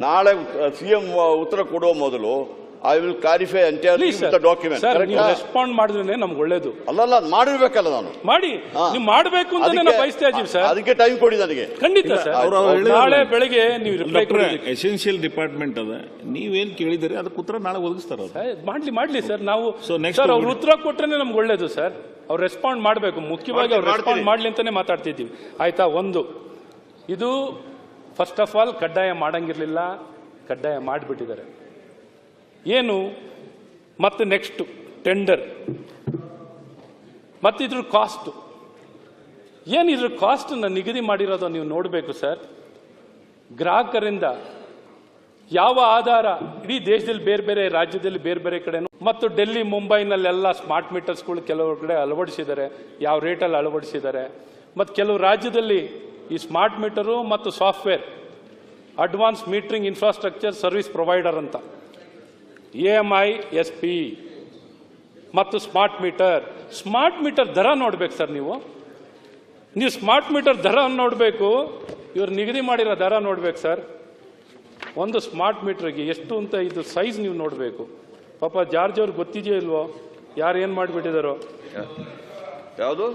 ನಾಳೆ CM ಉತ್ತರ ಕೊಡುವ ಮೊದಲು I will clarify entirely with the document. Respond ಮಾಡಿದ್ರೆ ನಮ್ಗೆ ಒಳ್ಳೇದು. ಅಲ್ಲಲ್ಲ, ಮಾಡಿರ್ಬೇಕಲ್ಲ. ನಾನು ಮಾಡಿ, ನೀವು ಮಾಡಬೇಕು ಅಂತ ಬಯಸ್ತಾ ಇದೀವಿ ಸರ್. ಅದಕ್ಕೆ ಟೈಮ್ ಕೊಡಿ ನನಗೆ. ಖಂಡಿತ ಸರ್. ನಾಳೆ ಬೆಳಗ್ಗೆ ನೀವು ಎಸೆನ್ಷಿಯಲ್ ಡಿಪಾರ್ಟ್ಮೆಂಟ್ ಅದ, ನೀವೇನ್ ಕೇಳಿದಿರಿ ಅದಕ್ಕೆ ಉತ್ತರ ನಾಳೆ ಒದಗಿಸ್ತಾರ. ಮಾಡ್ಲಿ ಸರ್. ನಾವು ಸರ್ ಅವ್ರ ಉತ್ತರ ಕೊಟ್ರೆ ನಮ್ಗೆ ಒಳ್ಳೇದು ಸರ್. ಅವ್ರು ರೆಸ್ಪಾಂಡ್ ಮಾಡಬೇಕು. ಮುಖ್ಯವಾಗಿ ಅವ್ರು ರೆಸ್ಪಾಂಡ್ ಮಾಡ್ಲಿ ಅಂತಾನೆ ಮಾತಾಡ್ತಿದ್ದೀವಿ. ಆಯ್ತಾ? ಇದು ಫಸ್ಟ್ ಆಫ್ ಆಲ್ ಕಡ್ಡಾಯ ಮಾಡಂಗಿರ್ಲಿಲ್ಲ, ಕಡ್ಡಾಯ ಮಾಡಿಬಿಟ್ಟಿದ್ದಾರೆ. ಏನು ಮತ್ತೆ ನೆಕ್ಸ್ಟ್ ಟೆಂಡರ್ ಮತ್ತೆ ಇದ್ರ ಕಾಸ್ಟ್ ಏನು? ಇದ್ರ ಕಾಸ್ಟ್ ನಿಗದಿ ಮಾಡಿರೋದು ನೀವು ನೋಡಬೇಕು ಸರ್. ಗ್ರಾಹಕರಿಂದ ಯಾವ ಆಧಾರ? ಇಡೀ ದೇಶದಲ್ಲಿ ಬೇರೆ ಬೇರೆ ರಾಜ್ಯದಲ್ಲಿ ಬೇರೆ ಬೇರೆ ಕಡೆ ಮತ್ತು ಡೆಲ್ಲಿ ಮುಂಬೈನಲ್ಲೆಲ್ಲ ಸ್ಮಾರ್ಟ್ ಮೀಟರ್ಸ್ಗಳು ಕೆಲವು ಕಡೆ ಅಳವಡಿಸಿದ್ದಾರೆ. ಯಾವ ರೇಟಲ್ಲಿ ಅಳವಡಿಸಿದ್ದಾರೆ. ಮತ್ತು ಕೆಲವು ರಾಜ್ಯದಲ್ಲಿ ಈ ಸ್ಮಾರ್ಟ್ ಮೀಟರು ಮತ್ತು software advance metering infrastructure service provider ಅಂತ AMI SP ಮತ್ತು ಸ್ಮಾರ್ಟ್ ಮೀಟರ್ ದರ ನೋಡ್ಬೇಕು ಸರ್. ನೀವು ಸ್ಮಾರ್ಟ್ ಮೀಟರ್ ದರ ನೋಡಬೇಕು. ಇವ್ರು ನಿಗದಿ ಮಾಡಿರೋ ದರ ನೋಡ್ಬೇಕು ಸರ್. ಒಂದು ಸ್ಮಾರ್ಟ್ ಮೀಟರ್ಗೆ ಎಷ್ಟು ಅಂತ ಇದು ಸೈಜ್ ನೀವು ನೋಡಬೇಕು. ಪಾಪ ಜಾರ್ಜ್ ಅವ್ರಿಗೆ ಗೊತ್ತಿದೆಯೋ ಇಲ್ವೋ, ಯಾರು ಏನು ಮಾಡಿಬಿಟ್ಟಿದಾರೋ. ಯಾವುದು?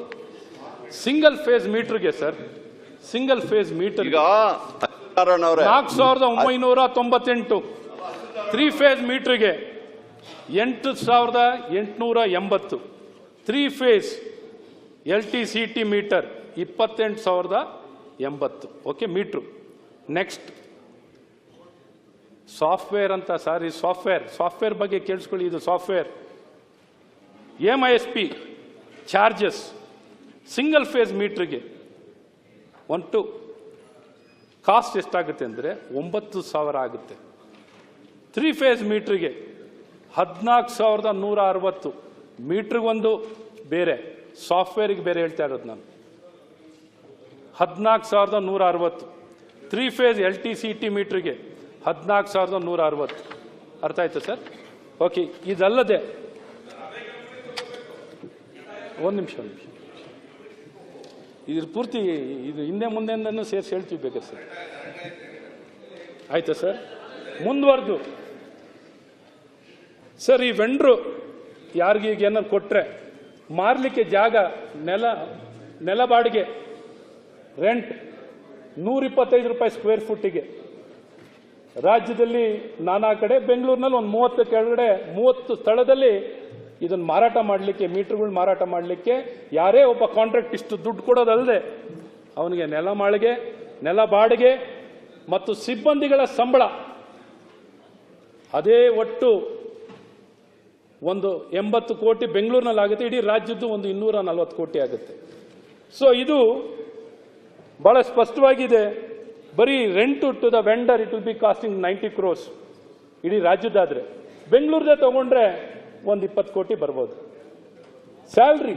ಸಿಂಗಲ್ ಫೇಸ್ ಮೀಟರ್ಗೆ ಸರ್, ಸಿಂಗಲ್ ಫೇಸ್ ಮೀಟರ್ ಈಗ 4998, 3 ಫೇಸ್ ಮೀಟರ್ಗೆ 8880, 3 phase LTCT meter 28080. Okay, meter. Next software ಅಂತ ಸರ್, ಈ ಸಾಫ್ಟ್ವೇರ್ ಬಗ್ಗೆ ಕೇಳಿಸ್ಕೊಳ್ಳಿ. ಇದು software MISP charges single phase ಮೀಟ್ರಿಗೆ ಕಾಸ್ಟ್ ಎಷ್ಟಾಗುತ್ತೆ ಅಂದರೆ 9000 ಆಗುತ್ತೆ. 3 ಫೇಸ್ ಮೀಟ್ರಿಗೆ 14160. ಮೀಟ್ರಿಗೊಂದು ಬೇರೆ, ಸಾಫ್ಟ್ವೇರಿಗೆ ಬೇರೆ ಹೇಳ್ತಾ ಇರೋದು ನಾನು. 14160. 3 ಫೇಸ್ LTCT ಮೀಟ್ರಿಗೆ 14160. ಅರ್ಥ ಆಯ್ತಾ ಸರ್? ಓಕೆ, ಇದಲ್ಲದೆ ಒಂದು ನಿಮಿಷ ಇದ್ರ ಪೂರ್ತಿ ಇದು ಹಿಂದೆ ಮುಂದೆಂದೂ ಸೇರಿಸಿ ಹೇಳ್ತೀವಿ ಬೇಕಾದ್ರೆ ಸರ್. ಆಯ್ತಾ ಸರ್? ಮುಂದುವರೆದು ಸರ್, ಈ ವೆಂಡ್ರು ಯಾರಿಗೆ ಈಗ ಏನಾರು ಕೊಟ್ಟರೆ ಮಾರಲಿಕ್ಕೆ ಜಾಗ, ನೆಲ ಬಾಡಿಗೆ ರೆಂಟ್ 125 ರೂಪಾಯಿ ಸ್ಕ್ವೇರ್ ಫುಟ್ಟಿಗೆ. ರಾಜ್ಯದಲ್ಲಿ ನಾನಾ ಕಡೆ, ಬೆಂಗಳೂರಿನಲ್ಲಿ ಒಂದು 30 ಕೆಳಗಡೆ 30 ಸ್ಥಳದಲ್ಲಿ ಇದನ್ನು ಮಾರಾಟ ಮಾಡಲಿಕ್ಕೆ, ಮೀಟರ್ಗಳು ಮಾರಾಟ ಮಾಡಲಿಕ್ಕೆ ಯಾರೇ ಒಬ್ಬ ಕಾಂಟ್ರಾಕ್ಟ್ ಇಷ್ಟು ದುಡ್ಡು ಕೊಡೋದಲ್ಲದೆ ಅವನಿಗೆ ನೆಲ ಬಾಡಿಗೆ ಮತ್ತು ಸಿಬ್ಬಂದಿಗಳ ಸಂಬಳ ಅದೇ ಒಟ್ಟು ಒಂದು 80 ಕೋಟಿ ಬೆಂಗಳೂರಿನಲ್ಲಿ ಆಗುತ್ತೆ. ಇಡೀ ರಾಜ್ಯದ್ದು ಒಂದು 240 ಕೋಟಿ ಆಗುತ್ತೆ. ಸೊ ಇದು ಬಹಳ ಸ್ಪಷ್ಟವಾಗಿದೆ. ಬರೀ rent to the vendor it will be costing 90 crores ಇಡೀ ರಾಜ್ಯದಾದ್ರೆ. ಬೆಂಗಳೂರದೇ ತಗೊಂಡ್ರೆ ಒಂದು 20 ಕೋಟಿ ಬರ್ಬೋದು. ಸ್ಯಾಲ್ರಿ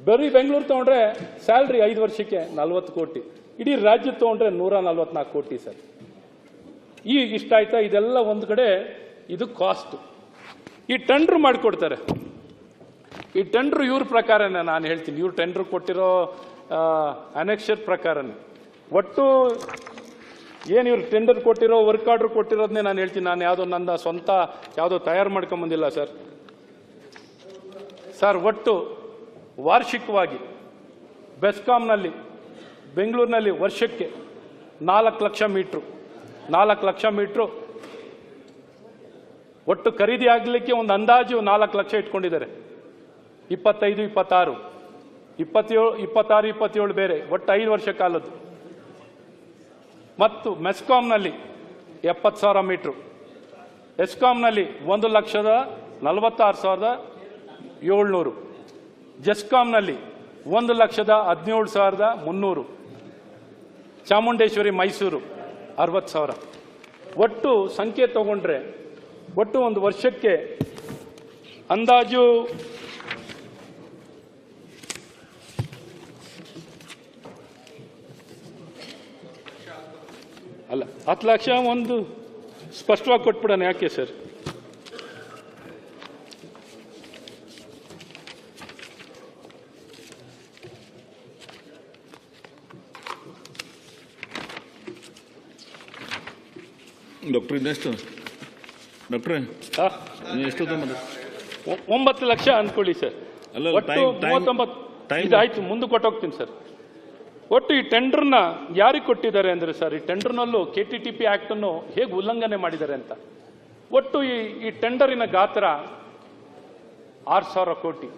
ಬರೀ ಬೆಂಗಳೂರು ತಗೊಂಡ್ರೆ ಸ್ಯಾಲ್ರಿ 5 ವರ್ಷಕ್ಕೆ 40 ಕೋಟಿ. ಇಡೀ ರಾಜ್ಯ ತಗೊಂಡ್ರೆ 144 ಕೋಟಿ ಸರ್. ಇಷ್ಟ ಆಯ್ತಾ? ಇದೆಲ್ಲ ಒಂದು ಕಡೆ ಇದು ಕಾಸ್ಟ್. ಈ ಟೆಂಡರ್ ಮಾಡಿಕೊಡ್ತಾರೆ. ಈ ಟೆಂಡರ್ ಇವ್ರ ಪ್ರಕಾರನೇ ನಾನು ಹೇಳ್ತೀನಿ. ಇವ್ರು ಟೆಂಡರ್ ಕೊಟ್ಟಿರೋ ಅನೆಕ್ಷರ್ ಪ್ರಕಾರನೇ ಒಟ್ಟು ಏನು ಇವ್ರು ಟೆಂಡರ್ ಕೊಟ್ಟಿರೋ ವರ್ಕ್ ಆರ್ಡರ್ ಕೊಟ್ಟಿರೋದನ್ನೇ ನಾನು ಹೇಳ್ತೀನಿ. ನಾನು ಯಾವುದೋ ನನ್ನ ಸ್ವಂತ ಯಾವುದೋ ತಯಾರು ಮಾಡ್ಕೊಂಬಂದಿಲ್ಲ ಸರ್. ಒಟ್ಟು ವಾರ್ಷಿಕವಾಗಿ ಬೆಸ್ಕಾಂನಲ್ಲಿ ಬೆಂಗಳೂರಿನಲ್ಲಿ ವರ್ಷಕ್ಕೆ 4 ಲಕ್ಷ ಮೀಟ್ರು ಒಟ್ಟು ಖರೀದಿ ಆಗಲಿಕ್ಕೆ ಒಂದು ಅಂದಾಜು 4 ಲಕ್ಷ ಇಟ್ಕೊಂಡಿದ್ದಾರೆ. 25, 26, 27 ಬೇರೆ, ಒಟ್ಟು 5 ವರ್ಷ ಕಾಲದ್ದು. ಮತ್ತು ಮೆಸ್ಕಾಂನಲ್ಲಿ 70,000 ಮೀಟ್ರು, ಎಸ್ಕಾಂನಲ್ಲಿ 1,46,700, ಜೆಸ್ಕಾಂನಲ್ಲಿ 1,17,300, ಚಾಮುಂಡೇಶ್ವರಿ ಮೈಸೂರು 60,000. ಒಟ್ಟು ಸಂಖ್ಯೆ ತಗೊಂಡ್ರೆ ಒಟ್ಟು ಒಂದು ವರ್ಷಕ್ಕೆ ಅಂದಾಜು ಅಲ್ಲ 10 ಲಕ್ಷ ಒಂದು ಸ್ಪಷ್ಟವಾಗಿ ಕೊಟ್ಬಿಡೋಣ. ಯಾಕೆ ಸರ್? ಡಾಕ್ಟರ್ ಇನ್ನೆಷ್ಟು? ಡಾಕ್ಟ್ರೆ ಎಷ್ಟು? 9 ಲಕ್ಷ ಅಂದ್ಕೊಳ್ಳಿ ಸರ್. ಒಟ್ಟು 39. ಇದಾಯ್ತು, ಮುಂದೆ ಕೊಟ್ಟೋಗ್ತೀನಿ ಸರ್. ಒಟ್ಟು ಈ ಟೆಂಡರ್ನ ಯಾರಿಗೆ ಕೊಟ್ಟಿದ್ದಾರೆ ಅಂದರೆ ಸರ್, ಈ ಟೆಂಡರ್ನಲ್ಲೂ KTTP ಆಕ್ಟ್ ಅನ್ನು ಹೇಗೆ ಉಲ್ಲಂಘನೆ ಮಾಡಿದ್ದಾರೆ ಅಂತ. ಒಟ್ಟು ಈ ಟೆಂಡರಿನ ಗಾತ್ರ 6,000 ಕೋಟಿ.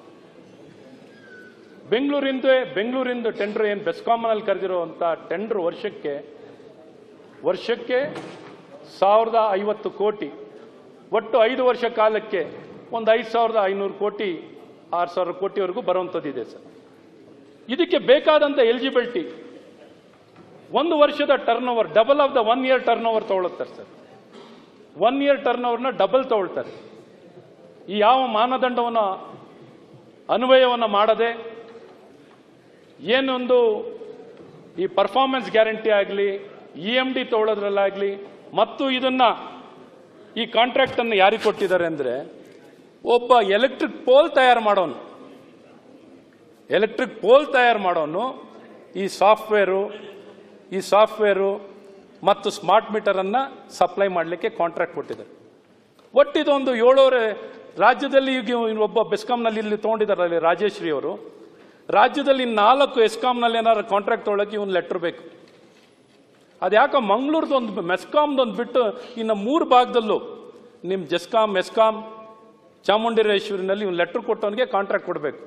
ಬೆಂಗಳೂರಿಂದ ಟೆಂಡರ್ ಏನು ಬೆಸ್ಕಾಂನಲ್ಲಿ ಕರೆದಿರುವಂಥ ಟೆಂಡರ್ ವರ್ಷಕ್ಕೆ 1,050 ಕೋಟಿ. ಒಟ್ಟು 5 ವರ್ಷ ಕಾಲಕ್ಕೆ ಒಂದು 5,500 ಕೋಟಿ, 6,000 ಕೋಟಿವರೆಗೂ ಬರುವಂಥದ್ದಿದೆ ಸರ್. ಇದಕ್ಕೆ ಬೇಕಾದಂಥ ಎಲಿಜಿಬಿಲಿಟಿ 1 ವರ್ಷದ turn over double of the 1 year turn over ತಗೊಳ್ತಾರೆ ಸರ್. 1 year ಟರ್ನ್ ಓವರ್ನ ಡಬಲ್ ತಗೊಳ್ತಾರೆ. ಈ ಯಾವ ಮಾನದಂಡವನ್ನು ಅನ್ವಯವನ್ನು ಮಾಡದೆ ಏನೊಂದು ಈ ಪರ್ಫಾರ್ಮೆನ್ಸ್ ಗ್ಯಾರಂಟಿ ಆಗಲಿ, EMD ತಗೊಳ್ಳೋದ್ರಲ್ಲಾಗಲಿ, ಮತ್ತು ಇದನ್ನ ಈ ಕಾಂಟ್ರಾಕ್ಟ್ ಅನ್ನು ಯಾರಿಗೆ ಕೊಟ್ಟಿದ್ದಾರೆ ಅಂದರೆ ಒಬ್ಬ ಎಲೆಕ್ಟ್ರಿಕ್ ಪೋಲ್ ತಯಾರು ಮಾಡೋನು ಈ ಸಾಫ್ಟ್ವೇರು ಮತ್ತು ಸ್ಮಾರ್ಟ್ ಮೀಟರ್ ಅನ್ನ ಸಪ್ಲೈ ಮಾಡಲಿಕ್ಕೆ ಕಾಂಟ್ರಾಕ್ಟ್ ಕೊಟ್ಟಿದ್ದಾರೆ. ಒಟ್ಟಿದೊಂದು ರಾಜ್ಯದಲ್ಲಿ ಈಗ ಒಬ್ಬ ಬೆಸ್ಕಾಂನಲ್ಲಿ ಇಲ್ಲಿ ತೊಗೊಂಡಿದ್ದಾರಲ್ಲಿ ರಾಜೇಶ್ವರಿ ಅವರು, ರಾಜ್ಯದಲ್ಲಿ 4 ಎಸ್ಕಾಂನಲ್ಲಿ ಏನಾದ್ರು ಕಾಂಟ್ರಾಕ್ಟ್ ತೊಗೊಳಕ್ಕೆ ಇವನು ಲೆಟರ್ ಬೇಕು. ಅದ್ಯಾಕೋ ಮಂಗಳೂರದೊಂದು ಮೆಸ್ಕಾಮ್ದೊಂದು ಬಿಟ್ಟು ಇನ್ನು 3 ಭಾಗದಲ್ಲೂ ನಿಮ್ಮ ಜೆಸ್ಕಾಂ ಮೆಸ್ಕಾಂ ಚಾಮುಂಡೇಶ್ವರಿನಲ್ಲಿ ಇವನು ಲೆಟರ್ ಕೊಟ್ಟವನಿಗೆ ಕಾಂಟ್ರಾಕ್ಟ್ ಕೊಡಬೇಕು.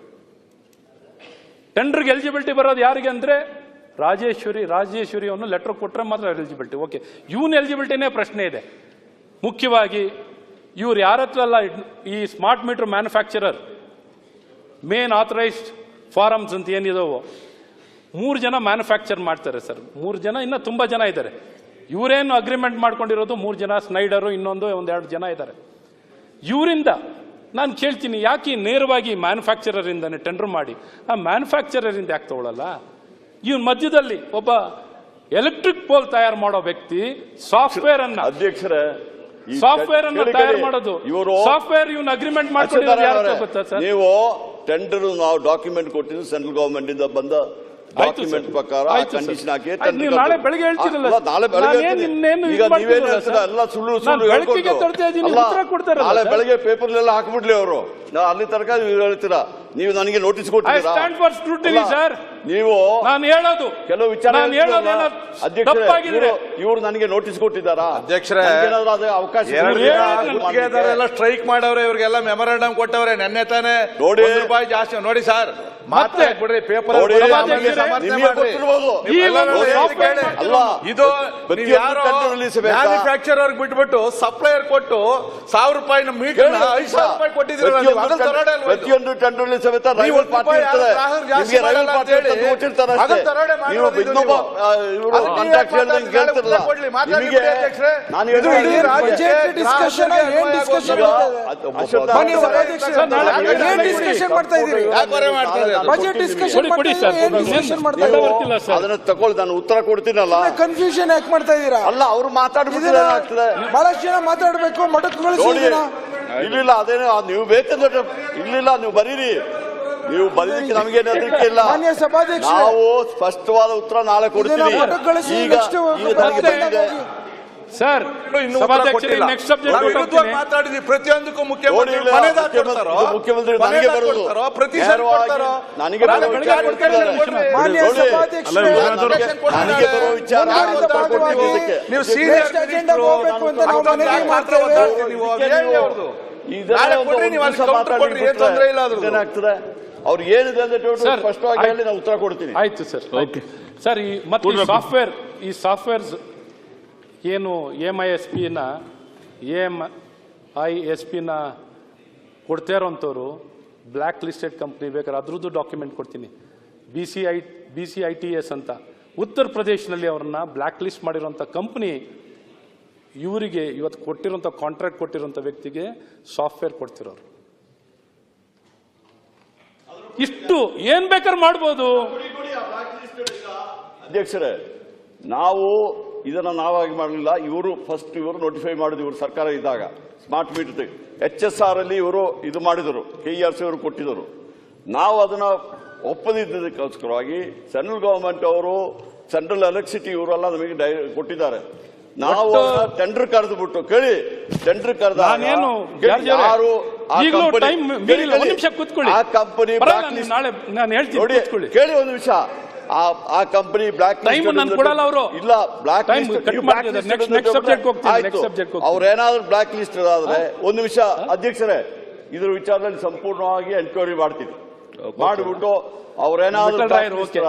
ಟೆಂಡರ್ಗೆ ಎಲಿಜಿಬಿಲಿಟಿ ಬರೋದು ಯಾರಿಗೆ ಅಂದರೆ ರಾಜೇಶ್ವರಿ ಅವನು ಲೆಟರ್ ಕೊಟ್ಟರೆ ಮಾತ್ರ ಎಲಿಜಿಬಿಲಿಟಿ. ಓಕೆ, ಇವನ್ ಎಲಿಜಿಬಿಲಿಟಿನೇ ಪ್ರಶ್ನೆ ಇದೆ. ಮುಖ್ಯವಾಗಿ ಇವ್ರು ಯಾರ ಹತ್ರ ಅಲ್ಲ, ಈ smart meter manufacturer main authorised forms ಅಂತ ಏನಿದಾವೋ 3 ಜನ ಮ್ಯಾನುಫ್ಯಾಕ್ಚರ್ ಮಾಡ್ತಾರೆ ಸರ್. 3 ಜನ, ಇನ್ನು ತುಂಬ ಜನ ಇದ್ದಾರೆ. ಇವರೇನು ಅಗ್ರಿಮೆಂಟ್ ಮಾಡ್ಕೊಂಡಿರೋದು 3 ಜನ, ಸ್ನೈಡರು ಇನ್ನೊಂದು 1-2 ಜನ ಇದ್ದಾರೆ. ಇವರಿಂದ ನಾನು ಕೇಳ್ತೀನಿ, ಯಾಕೆ ನೇರವಾಗಿ ಮ್ಯಾನುಫ್ಯಾಕ್ಚರರಿಂದಾನೆ ಟೆಂಡರ್ ಮಾಡಿ ಆ ಮ್ಯಾನುಫ್ಯಾಕ್ಚರರಿಂದ ಯಾಕೆ ತಗೊಳ್ಳಲ್ಲ? ಇವನ್ ಮಧ್ಯದಲ್ಲಿ ಒಬ್ಬ ಎಲೆಕ್ಟ್ರಿಕ್ ಪೋಲ್ ತಯಾರು ಮಾಡೋ ವ್ಯಕ್ತಿ ಸಾಫ್ಟ್ವೇರ್ ಅನ್ನ ಅಧ್ಯಕ್ಷರೇ ತಯಾರು ಮಾಡೋದು, ಸಾಫ್ಟ್ವೇರ್ ಇವನ್ ಅಗ್ರಿಮೆಂಟ್ ಮಾಡ್ಕೊಂಡಿರೋದು ಯಾರು ಗೊತ್ತಾ ಸರ್? ನೀವು ಟೆಂಡರ್ ನಾವು ಡಾಕ್ಯುಮೆಂಟ್ ಕೊಟ್ಟಿದ್ದು ಸೆಂಟ್ರಲ್ ಗವರ್ಮೆಂಟ್ ಇಂದ ಬಂದ ಡಾಕ್ಯುಮೆಂಟ್ ಪ್ರಕಾರ ಕಂಡೀಷನ್ ಹಾಕಿ ನಾಳೆ ಬೆಳಗ್ಗೆ ಹೇಳ್ತೀರಲ್ಲ, ನಾಳೆ ಬೆಳಗ್ಗೆ ಈಗ ನೀವೇನು ಹೇಳ್ತೀರಾ ಎಲ್ಲ ಸುಳ್ಳು ನಾಳೆ ಬೆಳಗ್ಗೆ ಪೇಪರ್ಲೆಲ್ಲ ಹಾಕ್ಬಿಡ್ಲಿ ಅವರು. ಅಲ್ಲಿ ತನಕ ನೀವು ಹೇಳ್ತೀರಾ, ನೀವು ನನಗೆ ನೋಟಿಸ್ ಕೊಟ್ಟಿದ್ದೀರಾ, ನೀವು ನಾನು ಹೇಳೋದು ಕೆಲವು ವಿಚಾರ ಇವರು ನನಗೆ ನೋಟಿಸ್ ಕೊಟ್ಟಿದ್ದಾರಾ? ಅಧ್ಯಕ್ಷರೇ, ಅವಕಾಶ ಸ್ಟ್ರೈಕ್ ಮಾಡವ್ರೆ, ಇವ್ರಿಗೆಲ್ಲ ಮೆಮೊರಾಂಡಮ್ ಕೊಟ್ಟವ್ರೆ. ನೆನ್ನೆ ತಾನೇ ನೋಡಿ ರೂಪಾಯಿ ಜಾಸ್ತಿ ನೋಡಿ ಸರ್, ಮತ್ತೆ ಬಿಡ್ರಿ ಪೇಪರ್ ಇದು ಮ್ಯಾನುಫ್ಯಾಕ್ಚರರ್ ಬಿಟ್ಬಿಟ್ಟು ಸಪ್ಲೈಯರ್ ಕೊಟ್ಟು 1000 ರೂಪಾಯಿ ಮೀಟರ್ 5,000 ರೂಪಾಯಿ ಕೊಟ್ಟಿದ್ದೀರಲ್ಲ, ಪ್ರತಿಯೊಂದು ಟೆಂಡರ್ ಸಮೇತ ರೈವಲ್ ಪಾರ್ಟಿ ಇರ್ತದೆ. ನಿಮಗೆ ರೈವಲ್ ಪಾರ್ಟಿ ಅಂತ ಕೊಟ್ಟಿರ್ತಾರೆ ಅಷ್ಟೇ. ನೀವು ಇನ್ನೊಬ್ಬ ಕಾಂಟ್ರಾಕ್ಟ್ ಹೇಳ್ದಂಗೆ ಕೇಳ್ತಿರಲ್ಲ. ನಿಮಗೆ ನಾನು ಅದನ್ನ ತಗೊಳ್ಳಿ, ನಾನು ಉತ್ತರ ಕೊಡ್ತೀನಲ್ಲ. ಕನ್ಫ್ಯೂಷನ್ ಯಾಕೆ ಮಾಡ್ತಾ ಇದ್ದೀರಾ? ಅಲ್ಲ, ಅವ್ರು ಮಾತಾಡ್ಬಿಟ್ಟಿದ್ರೆ ಆಗ್ತದೆ. ಬಹಳಷ್ಟು ಜನ ಮಾತಾಡ್ಬೇಕು, ಮಠಕ್ಕೆ ಇಲ್ಲಿಲ್ಲ, ಅದೇನು ನೀವು ಬೇಕಂದ್ರೆ ಇಲ್ಲಿಲ್ಲ, ನೀವು ಬರೀರಿ. ನೀವು ಬರೀಲಿಕ್ಕೆ ನಮಗೇನು ಅದಕ್ಕೆ ಇಲ್ಲ. ನಾವು ಸ್ಪಷ್ಟವಾದ ಉತ್ತರ ನಾಳೆ ಕೊಡ್ತೀವಿ. ಈಗ ನನಗೆ ಬಂದಿದೆ ಸರ್, ಮಾತಾಡಿದ್ವಿ. ಪ್ರತಿಯೊಂದಕ್ಕೂ ಮುಖ್ಯಮಂತ್ರಿ ನನಗೆ ಬರೋದು, ನನಗೆ ಬರೋ ವಿಚಾರ ನೀವು ಸೀರಿಯಸ್ ಏನಾಗ್ತದೆ ಅವ್ರಿಗೆ ಏನಿದೆ ಅಂದ್ರೆ ಸ್ಪಷ್ಟವಾಗಿ ಹೇಳಿ ನಾನು ಉತ್ತರ ಕೊಡ್ತೀನಿ. ಆಯ್ತು ಸರ್. ಓಕೆ ಸರ್, ಮತ್ತೆ ಈ ಸಾಫ್ಟ್ವೇರ್ಸ್ ಏನು AMISP-ನ ಕೊಡ್ತಾ ಇರೋಂಥವ್ರು ಬ್ಲ್ಯಾಕ್ ಲಿಸ್ಟೆಡ್ ಕಂಪ್ನಿ, ಬೇಕಾದ್ರೆ ಅದ್ರದ್ದು ಡಾಕ್ಯುಮೆಂಟ್ ಕೊಡ್ತೀನಿ. BCITS ಅಂತ ಉತ್ತರ ಪ್ರದೇಶನಲ್ಲಿ ಅವ್ರನ್ನ ಬ್ಲ್ಯಾಕ್ ಲಿಸ್ಟ್ ಮಾಡಿರೋಂಥ ಕಂಪ್ನಿ ಇವರಿಗೆ ಇವತ್ತು ಕೊಟ್ಟಿರೋಂಥ ಕಾಂಟ್ರಾಕ್ಟ್ ಕೊಟ್ಟಿರೋಂಥ ವ್ಯಕ್ತಿಗೆ ಸಾಫ್ಟ್ವೇರ್ ಕೊಡ್ತಿರೋರು. ಇಷ್ಟು ಏನ್ ಬೇಕಾದ್ರೆ ಮಾಡ್ಬೋದು. ಅಧ್ಯಕ್ಷರೇ, ನಾವು ಇದನ್ನ ನಾವಾಗಿ ಮಾಡಲಿಲ್ಲ. ಇವರು ನೋಟಿಫೈ ಮಾಡಿದ್ರು, ಇವರು ಸರ್ಕಾರ ಇದ್ದಾಗ ಸ್ಮಾರ್ಟ್ ಮೀಟರ್ HSR ಅಲ್ಲಿ ಇವರು ಇದು ಮಾಡಿದರು, KERC ಅವರು ಕೊಟ್ಟಿದ್ದರು. ನಾವು ಅದನ್ನ ಒಪ್ಪದಿದ್ದಕ್ಕೋಸ್ಕರವಾಗಿ ಸೆಂಟ್ರಲ್ ಗವರ್ಮೆಂಟ್ ಅವರು, ಸೆಂಟ್ರಲ್ ಎಲೆಕ್ಟ್ರಿಸಿಟಿ ಇವರೆಲ್ಲ ನಮಗೆ ಕೊಟ್ಟಿದ್ದಾರೆ. ನಾವು ಟೆಂಡರ್ ಕರೆದು ಬಿಟ್ಟು ಕೇಳಿ, ಟೆಂಡರ್ ಕರೆದ ಯಾರು ಕಂಪನಿ ಕೇಳಿ ಒಂದು ನಿಮಿಷ, ಆ ಕಂಪನಿ ಬ್ಲಾಕ್ ಇಲ್ಲ, ಅವ್ರೇನಾದ್ರೂ ಬ್ಲಾಕ್ ಲಿಸ್ಟ್ ಆದ್ರೆ ಒಂದು ನಿಮಿಷ ಅಧ್ಯಕ್ಷರೇ, ಇದ್ರ ವಿಚಾರದಲ್ಲಿ ಸಂಪೂರ್ಣವಾಗಿ ಎನ್ಕ್ವೈರಿ ಮಾಡ್ತೀವಿ. ಮಾಡಿಬಿಟ್ಟು ಅವ್ರೇನಾದ್ರೂ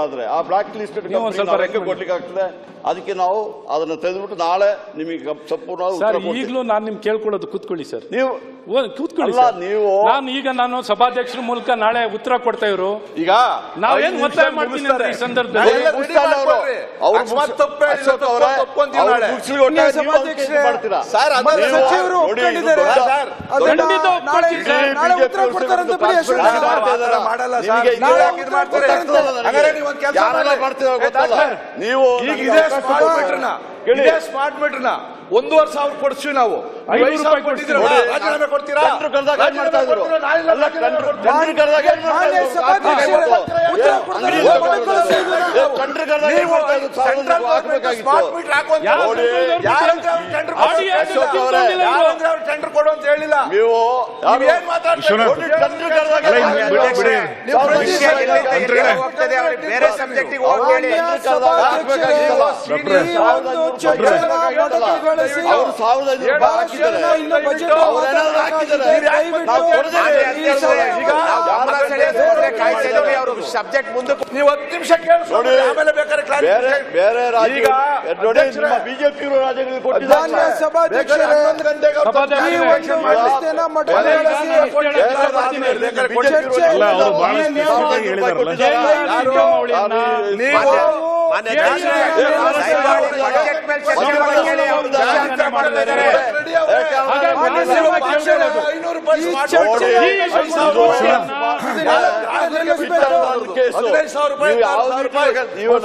ಆದ್ರೆ ಆ ಬ್ಲಾಕ್ ಲಿಸ್ಟ್ ಹೆಂಗೆ ಕೊಡ್ಲಿಕ್ಕೆ ಆಗ್ತದೆ, ಅದಕ್ಕೆ ನಾವು ಅದನ್ನ ತೆಗೆದುಬಿಟ್ಟು ನಾಳೆ ನಿಮಗೆ ಸಂಪೂರ್ಣವಾಗಿ. ಈಗಲೂ ನಾನು ನಿಮ್ಗೆ ಕೇಳ್ಕೊಳ್ಳೋದು, ಕೂತ್ಕೊಳ್ಳಿ ಸರ್, ನೀವು ಕೂತ್ಕೊಳ್ಳಿ. ನೀವು ನಾನು ಸಭಾಧ್ಯಕ್ಷರ ಮೂಲಕ ನಾಳೆ ಉತ್ತರ ಕೊಡ್ತಾ ಇದ್ರು. ಈಗ ನಾವೇನ್ ಒತ್ತಾಯ ಮಾಡ್ತೀನಿ ಈ ಸಂದರ್ಭದಲ್ಲಿ ನೀವು ಸ್ಮಾರ್ಟ್ ಮೀಟರ್ನ 1,500 ಕೊಡ್ತೀವಿ ನಾವು. 500 ಕೊಟ್ಟಿದ್ದೀರಾ? ನೋಡಿ, ರಾಜೀನಾಮೆ ಕೊಡ್ತೀರಾ? ಟೆಂಡರ್ ಕರೆದಾಗ ಏನ್ ಮಾಡ್ತಾ ಇದ್ರು? ಅಲ್ಲ, ಟೆಂಡರ್ ಕರೆದಾಗ ಏನ್ ಮಾಡ್ತಾ ಮಾನ್ಯ ಇದ್ರು? ಸಭಾಧ್ಯಕ್ಷರೇ, ಉತ್ತರ ಕೊಡ್ತಾರೆ. ಅಂಗಡಿ ಮಡಕಲ ಸೇರಿದ್ರು ನಾವು. ಟೆಂಡರ್ ಕರೆದಾಗ ಏನ್ ಮಾಡ್ತಾ ಇದ್ರು? ಸೆಂಟ್ರಲ್ ಗವರ್ನಮೆಂಟ್ ಸ್ಮಾರ್ಟ್ ಮೀಟರ್ ಹಾಕು ಅಂತ ಯಾರು ಯಾರಂದ್ರೆ ಅವ್ರು ಟೆಂಡರ್ ಟೆಂಡರ್ ಕೊಡು ಅಂತ ಹೇಳಿಲ್ಲ. ನೀವು ನೀವ್ ಏನ್ ಮಾತಾಡ್ತಾ ನೋಡಿ, ಟೆಂಡರ್ ಕರೆದಾಗ ಅಲ್ಲ, ಏನ್ ಬಿಡಿ, ಮಾಡ್ತಾ ಬಿಡಿ. ಇದ್ರು? ನೀವು ಪ್ರತಿ ಬೇರೆ ಸಬ್ಜೆಕ್ಟಿಗೆ ಹೋಗ್ಬೇಡಿ. ಮಾನ್ಯ ಸಭಾಧ್ಯಕ್ಷರೇ, ಈ ಒಂದು ಚರ್ಚೆನ ಮೊಟಕುಗೊಳಿಸಿ ಅವ್ರು 1,500 ರೂಪಾಯಿ ಹಾಕಿದ್ದಾರೆ. ಇನ್ನು ಬಜೆಟ್ ಅವ್ರೇನಾದ್ರು ಹಾಕಿದ್ದಾರೆ? ನಾವು ಕೊಡದೇ ಅವರು ಸಬ್ಜೆಕ್ಟ್ ಮುಂದಕ್ಕೆ ನೀವು 10 ನಿಮಿಷ ಕೇಳಿಸ್ಕೊಳ್ಳಿ, ಆಮೇಲೆ ಬೇಕಾದ್ರೆ ಬೇರೆ ಬೇರೆ ರಾಜ್ಯ ಈಗ ನೋಡಿ, ನಿಮ್ಮ ಬಿಜೆಪಿ ರಾಜ್ಯಗಳಿಗೆ ಮಾನ್ಯ ಕೊಟ್ಟಿದ್ದಾರೆ. ಸಭಾಧ್ಯಕ್ಷರೇ, ಈ ಒಂದು ವ್ಯವಸ್ಥೆನ ಮೊಟಕುಗೊಳಿಸಿ ಅಲ್ಲ, ಅವರು ಬಹಳ ಸ್ಪೆಸಿಫಿಕ್ ಆಗಿ ಹೇಳಿದಾರಲ್ಲ. ನೀವು ಮಾನ್ಯ ಅಧ್ಯಕ್ಷರೇ, ದಯಮಾಡಿ ಬಜೆಟ್ ಮೇಲೆ ಚರ್ಚೆ ಮಾಡಿ ಹೇಳಿ. ಅವರು ಷಡ್ಯಂತ್ರ ಮಾಡ್ತಾ ಇದ್ದಾರೆ. ಮಾನ್ಯ ಸಭಾಧ್ಯಕ್ಷರೇ, ಈ ಚರ್ಚೆಯ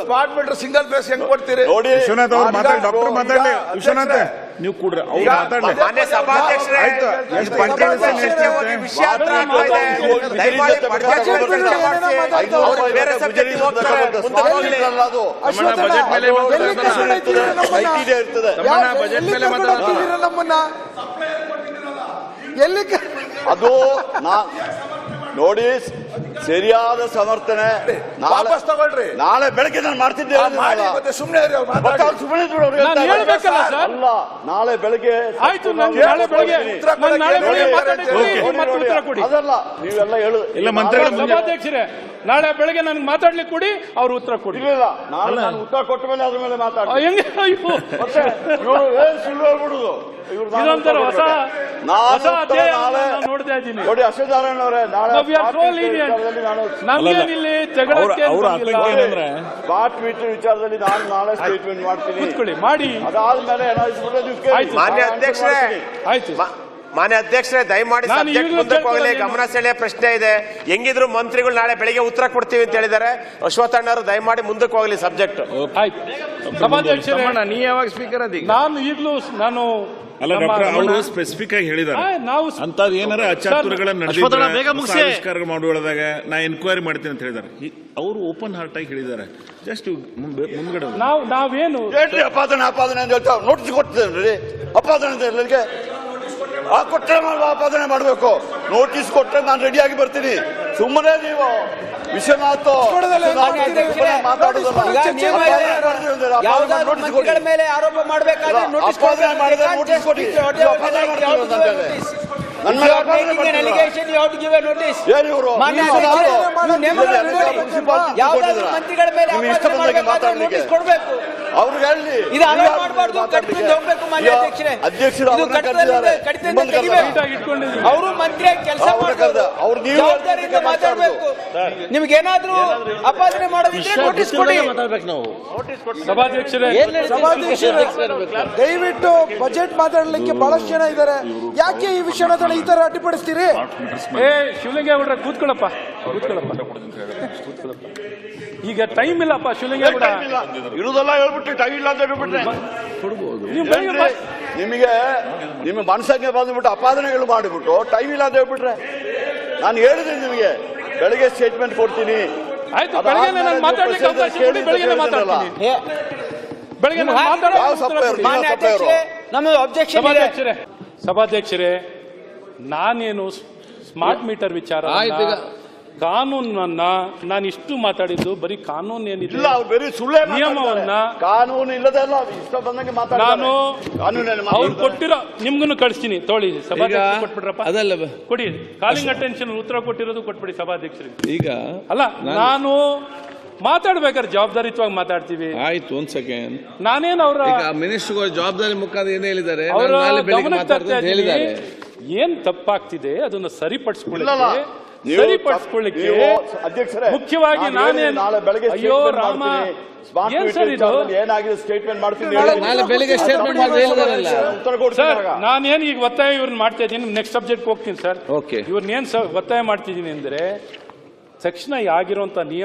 ಸ್ಮಾರ್ಟ್ ಮೀಟರ್ ಸಿಂಗಲ್ ಫೇಸ್ ಹೆಂಗ್ ಕೊಡ್ತೀರಿ? ನೋಡಿ, ವಿಶ್ವನಾಥ್ ಅವ್ರು ಮಾತಾಡಿ, ಡಾಕ್ಟರ್ ಮಾತಾಡ್ಲಿ. ವಿಶ್ವನಾಥ್ ನೀವು ಕೂಡ್ರಿ, ಅವ್ರು ಮಾತಾಡ್ಲಿ. ಮಾನ್ಯ ಸಭಾಧ್ಯಕ್ಷರೇ, ಆಯ್ತು. ಎಷ್ಟು ಪಂಚಾಯತ್ ಚರ್ಚೆ ಹೋಗಿ ವಿಷಯ ಹತ್ರ ಆಗ್ತಾ ಇದೆ. ದಯಮಾಡಿ ಬಜೆಟ್ ಮೇಲೆ ಚರ್ಚೆ ಮಾಡಿಸಿ. ಅವರು ಬೇರೆ ಸಬ್ಜೆಕ್ಟ್ ಹೋಗ್ತಾರೆ. ಮುಂದೆ ಹೋಗ್ಲಿ. ಬಜೆಟ್ ಮೇಲೆ ಎಲ್ಲಿ ಕರ್ಕೊಂಡಿದ್ದೀರಾ ನಮ್ಮನ್ನ? ಐಟಿಡಿ ಇರ್ತದೆ. ಎಲ್ಲಿ ಕರ್ಕೊಂಡೋಗ್ತಿದ್ದೀರಾ ನಮ್ಮನ್ನ? ಎಲ್ಲಿ ಅದು ನೋಡಿ, ಸರಿಯಾದ ಸಮರ್ಥನೆ ವಾಪಸ್ ತಗೊಳ್ರಿ. ನಾಳೆ ಬೆಳಗ್ಗೆ ನಾನು ಮಾಡ್ತಿದ್ದೆ. ಮಾಡಿ, ಮತ್ತೆ ಸುಮ್ನೆ ಇರಿ, ಅವ್ರು ಮತ್ತೆ ಮಾತಾಡಿ. ಅವ್ರು ಸುಮ್ಮನೆ ಇದ್ರು, ಅವ್ರು ಹೇಳ್ತಾ ನಾನು ಇದ್ದಾರೆ. ಹೇಳ್ಬೇಕಲ್ಲ ಸರ್? ಅಲ್ಲ, ನಾಳೆ ಬೆಳಗ್ಗೆ ಆಯ್ತು, ನಾನು ನಾಳೆ ಬೆಳಗ್ಗೆ ಮತ್ತೆ ಉತ್ತರ ಕೊಡಿ. ಅದಲ್ಲ, ನೀವೆಲ್ಲ ಹೇಳು. ಇಲ್ಲ, ಮಂತ್ರಿಗಳ ಮುಂದೆ ಸಭಾಧ್ಯಕ್ಷರೇ, ನಾಳೆ ಬೆಳಗ್ಗೆ ನನಗೆ ಮಾತಾಡ್ಲಿಕ್ಕೆ ಕೊಡಿ, ಅವ್ರು ಉತ್ತರ ಕೊಡಿ. ಇಲ್ಲ, ನಾಳೆ ನಾನು ಉತ್ತರ ಕೊಟ್ಟ ಮೇಲೆ ಅದ್ರ ಮೇಲೆ ಮಾತಾಡ್ತೀನಿ. ಹೆಂಗೆ? ಅಯ್ಯೋ, ಮತ್ತೆ ಇವ್ರು ಏನ್ ಸುಳ್ಳು ಹೇಳ್ಬಿಡುದು? ಇವ್ರು ನಾನು ಇದೊಂಥರ ಹೊಸ ನಾನು ಅಧ್ಯಾಯ ನಾಳೆ ನೋಡ್ತಾ ಇದ್ದೀನಿ. ನೋಡಿ, ಅಶ್ವತ್ಥನಾರಾಯಣ ಅವರೇ, ನಾಳೆ ನಮ್ಗೇನಿಲ್ಲಿ ಜಗಳಕ್ಕೆ ಅವ್ರ ಆತಂಕ ಏನಂದ್ರೆ ಸ್ಮಾರ್ಟ್ ಮೀಟರ್ ವಿಚಾರದಲ್ಲಿ ನಾನು ನಾಳೆ ಸ್ಟೇಟ್ಮೆಂಟ್ ಮಾಡ್ತೀನಿ. ಕೂತ್ಕೊಳ್ಳಿ, ಮಾಡಿ. ಅದಾದ್ಮೇಲೆ ಏನಾದ್ರು ನೀವು ಕೇಳಿ. ಆಯ್ತು. ಮಾನ್ಯ ಅಧ್ಯಕ್ಷರೇ, ಆಯ್ತು. ಮಾನ್ಯ ಅಧ್ಯಕ್ಷರೇ, ದಯಮಾಡಿ ನಾನು ಸಬ್ಜೆಕ್ಟ್ ಈಗಲೂ ಮುಂದಕ್ಕೆ ಹೋಗಲಿ. ಕೇಳ್ತಾ ಗಮನ ಸೆಳೆಯ ಪ್ರಶ್ನೆ ಇದೆ. ಹೆಂಗಿದ್ರು ಮಂತ್ರಿಗಳು ನಾಳೆ ಬೆಳಿಗ್ಗೆ ಉತ್ತರ ಕೊಡ್ತೀವಿ ಅಂತ ಹೇಳಿದ್ದಾರೆ. ಅಶ್ವತ್ಥಣ್ಣವರು ದಯಮಾಡಿ ಮುಂದಕ್ಕೆ ಹೋಗಲಿ ಸಬ್ಜೆಕ್ಟ್. ಆಯ್ತು. ಸಭಾಧ್ಯಕ್ಷರೇ, ನೀ ಯಾವಾಗ ಸ್ಪೀಕರ್ ಅದಿ? ನಾನು ಈಗಲೂ ಅಲ್ಲ ಡಾಕ್ಟರ್, ಅವರು ಸ್ಪೆಸಿಫಿಕ್ ಆಗಿ ಹೇಳಿದ್ದಾರೆ. ನಾವು ಅಂತದ್ ಏನಾರ ಅಚಾತುರ್ಗಳನ್ನ ನಡೆದಿದ್ರೆ ಆವಿಷ್ಕಾರ ಮಾಡುವಾಗ ನಾ ಎನ್ಕ್ವೈರಿ ಮಾಡ್ತೀನಿ ಅಂತ ಹೇಳಿದ್ದಾರೆ. ಅವರು ಓಪನ್ ಹಾರ್ಟ್ ಆಗಿ ಹೇಳಿದ್ದಾರೆ. ಜಸ್ಟ್ ಮುಂದ್ಗಡೆ ನಾವೇನು ಹೇಳ್ರಿ, ಅಪಾದನೆ ಅಂತ ಹೇಳ್ತಾವ. ನೋಟಿಸ್ ಕೊಡ್ತೇನೆ ಅಪಾದನೆ ಅಂತ ಎಲ್ಲರಿಗೆ ಕೊಟ್ಟರೆ ಆಪಾದನೆ ಮಾಡಬೇಕು. ನೋಟಿಸ್ ಕೊಟ್ಟರೆ ನಾನು ರೆಡಿಯಾಗಿ ಬರ್ತೀನಿ. ಸುಮ್ಮನೆ ನೀವು ವಿಶ್ವನಾಥ್ ಮೇಲೆ ಆರೋಪ ಮಾಡಬೇಕಾದ್ರೆ ನೋಟಿಸ್ ಕೊಡಿ. ಮಂತ್ರಿಗಳ ಮೇಲೆ ನೋಟಿಸ್ ಕೊಡಬೇಕು. ಅವ್ರಿಗೆ ಹೇಳಿ ಇದು ಅಲೋ ಮಾಡಬಾರ್ದು, ಕಟ್ಕೊಂಡು ಹೋಗ್ಬೇಕು. ಮಾನ್ಯ ಅಧ್ಯಕ್ಷರೇ, ಅಧ್ಯಕ್ಷರು ಅವರು ಮಂತ್ರಿ ಕೆಲಸ ಮಾಡ್ತಾರೆ, ಜವಾಬ್ದಾರಿಯಿಂದ ಮಾತಾಡ್ಬೇಕು. ನಿಮ್ಗೇನಾದ್ರೂ ಅಪಾದನೆ ಮಾಡೋದಿದ್ರೆ ನೋಟಿಸ್ ಕೊಡಿ. ಸಭಾಧ್ಯಕ್ಷರೇ, ದಯವಿಟ್ಟು ಬಜೆಟ್ ಮಾತಾಡ್ಲಿಕ್ಕೆ ಬಹಳಷ್ಟು ಜನ ಇದ್ದಾರೆ. ಯಾಕೆ ಈ ವಿಷಯನ ಈ ತರ ಅಡ್ಡಿಪಡಿಸ್ತೀರಿ? ಶಿವಲಿಂಗೇಗೌಡ್ರೆ ಕೂತ್ಕೊಳ್ಳಪ್ಪ. ಈಗ ಟೈಮ್ ಇಲ್ಲಪ್ಪ ಶಿವಲಿಂಗೇಗೌಡ. ಇರುವುದೆಲ್ಲ ಹೇಳ್ಬಿಟ್ಟು ಟೈಮ್ ಇಲ್ಲ ಅಂತ ಹೇಳ್ಬಿಟ್ರೆ ನಿಮಗೆ ನಿಮ್ಮ ಮನಸ್ಸಂಗೆ ಬಂದ್ಬಿಟ್ಟು ಅಪಾದನೆಗಳು ಮಾಡಿಬಿಟ್ಟು ಟೈಮ್ ಇಲ್ಲ ಅಂತ ಹೇಳ್ಬಿಟ್ರೆ ನಾನು ಹೇಳಿದ್ದೀನಿ ನಿಮಗೆ ಬೆಳಗ್ಗೆ ಸ್ಟೇಟ್ಮೆಂಟ್ ಕೊಡ್ತೀನಿ. ಆಯ್ತು, ಬೆಳಗ್ಗೆ ನಾನು ಮಾತಾಡ್ಲಿಕ್ಕೆ ಅವಕಾಶ ಕೊಡಿ. ಬೆಳಗ್ಗೆ ಮಾತಾಡ್ತೀನಿ. ಬೆಳಗ್ಗೆ ಸಭಾಧ್ಯಕ್ಷರೇ, ನಾನೇನು ಸ್ಮಾರ್ಟ್ ಮೀಟರ್ ವಿಚಾರ ಕಾನೂನನ್ನ ನಾನು ಇಷ್ಟು ಮಾತಾಡಿದ್ದು ಬರೀ ಕಾನೂನು ಏನಿಲ್ಲ, ಬರೀ ಸುಳ್ಳೆ ನಿಯಮವನ್ನ ಕಾನೂನು ಇಲ್ಲದೆ ಅಲ್ಲ ಇಷ್ಟ ಬಂದಂಗೆ ನಾನು ಅವ್ರು ಕೊಟ್ಟಿರೋ ನಿಮ್ಗೂ ಕಳಿಸ್ತೀನಿ. ತೊಳಿ ಸಭಾಧ್ಯಕ್ಷ ಕೊಟ್ಬಿಡ್ರಪ್ಪ. ಅದಲ್ಲ ಕೊಡಿ, ಕಾಲಿಂಗ್ ಅಟೆನ್ಷನ್ ಉತ್ತರ ಕೊಟ್ಟಿರೋದು ಕೊಟ್ಬಿಡಿ ಸಭಾಧ್ಯಕ್ಷರಿಗೆ. ಈಗ ಅಲ್ಲ, ನಾನು ಮಾತಾಡ್ಬೇಕಾದ್ರೆ ಜವಾಬ್ದಾರಿತ್ವಾಗಿ ಮಾತಾಡ್ತೀವಿ. ಆಯ್ತು, ಒಂದ್ ಸೆಕೆಂಡ್. ನಾನೇನು ಅವ್ರ ಮಿನಿಸ್ಟರ್ ಜವಾಬ್ದಾರಿ ಮುಖಾಂತರ ಏನ್ ಹೇಳಿದ್ದಾರೆ, ಹೇಳಿದ್ದಾರೆ ಏನ್ ತಪ್ಪಾಗ್ತಿದೆ ಅದನ್ನ ಸರಿಪಡಿಸ್ಕೊಳ್ಳಿಕ್ಕೆ ಮುಖ್ಯವಾಗಿ ನಾನೇನು ಅಯ್ಯೋ ರಾಮ ಏನ್ ಸರ್ ಇದು ಏನಾಗಿದೆ ಸ್ಟೇಟ್ಮೆಂಟ್ ಮಾಡ್ತೀನಿ. ನಾಳೆ ಬೆಳಿಗ್ಗೆ ಸ್ಟೇಟ್ಮೆಂಟ್ ಮಾಡಿ ಹೇಳಿದಾರಲ್ಲ ಸರ್. ನಾನೇನು ಈಗ ಒತ್ತಾಯ ಇವ್ರನ್ನ ಮಾಡ್ತಾ ಇದ್ದೀನಿ. ನೆಕ್ಸ್ಟ್ ಸಬ್ಜೆಕ್ಟ್ ಹೋಗ್ತೀನಿ ಸರ್. ಓಕೆ, ಇವ್ರನ್ನೇನ್ ಒತ್ತಾಯ ಮಾಡ್ತಿದ್ದೀನಿ ಅಂದ್ರೆ ತಕ್ಷಣ ಆಗಿರುವಂತ ನಿಯಮ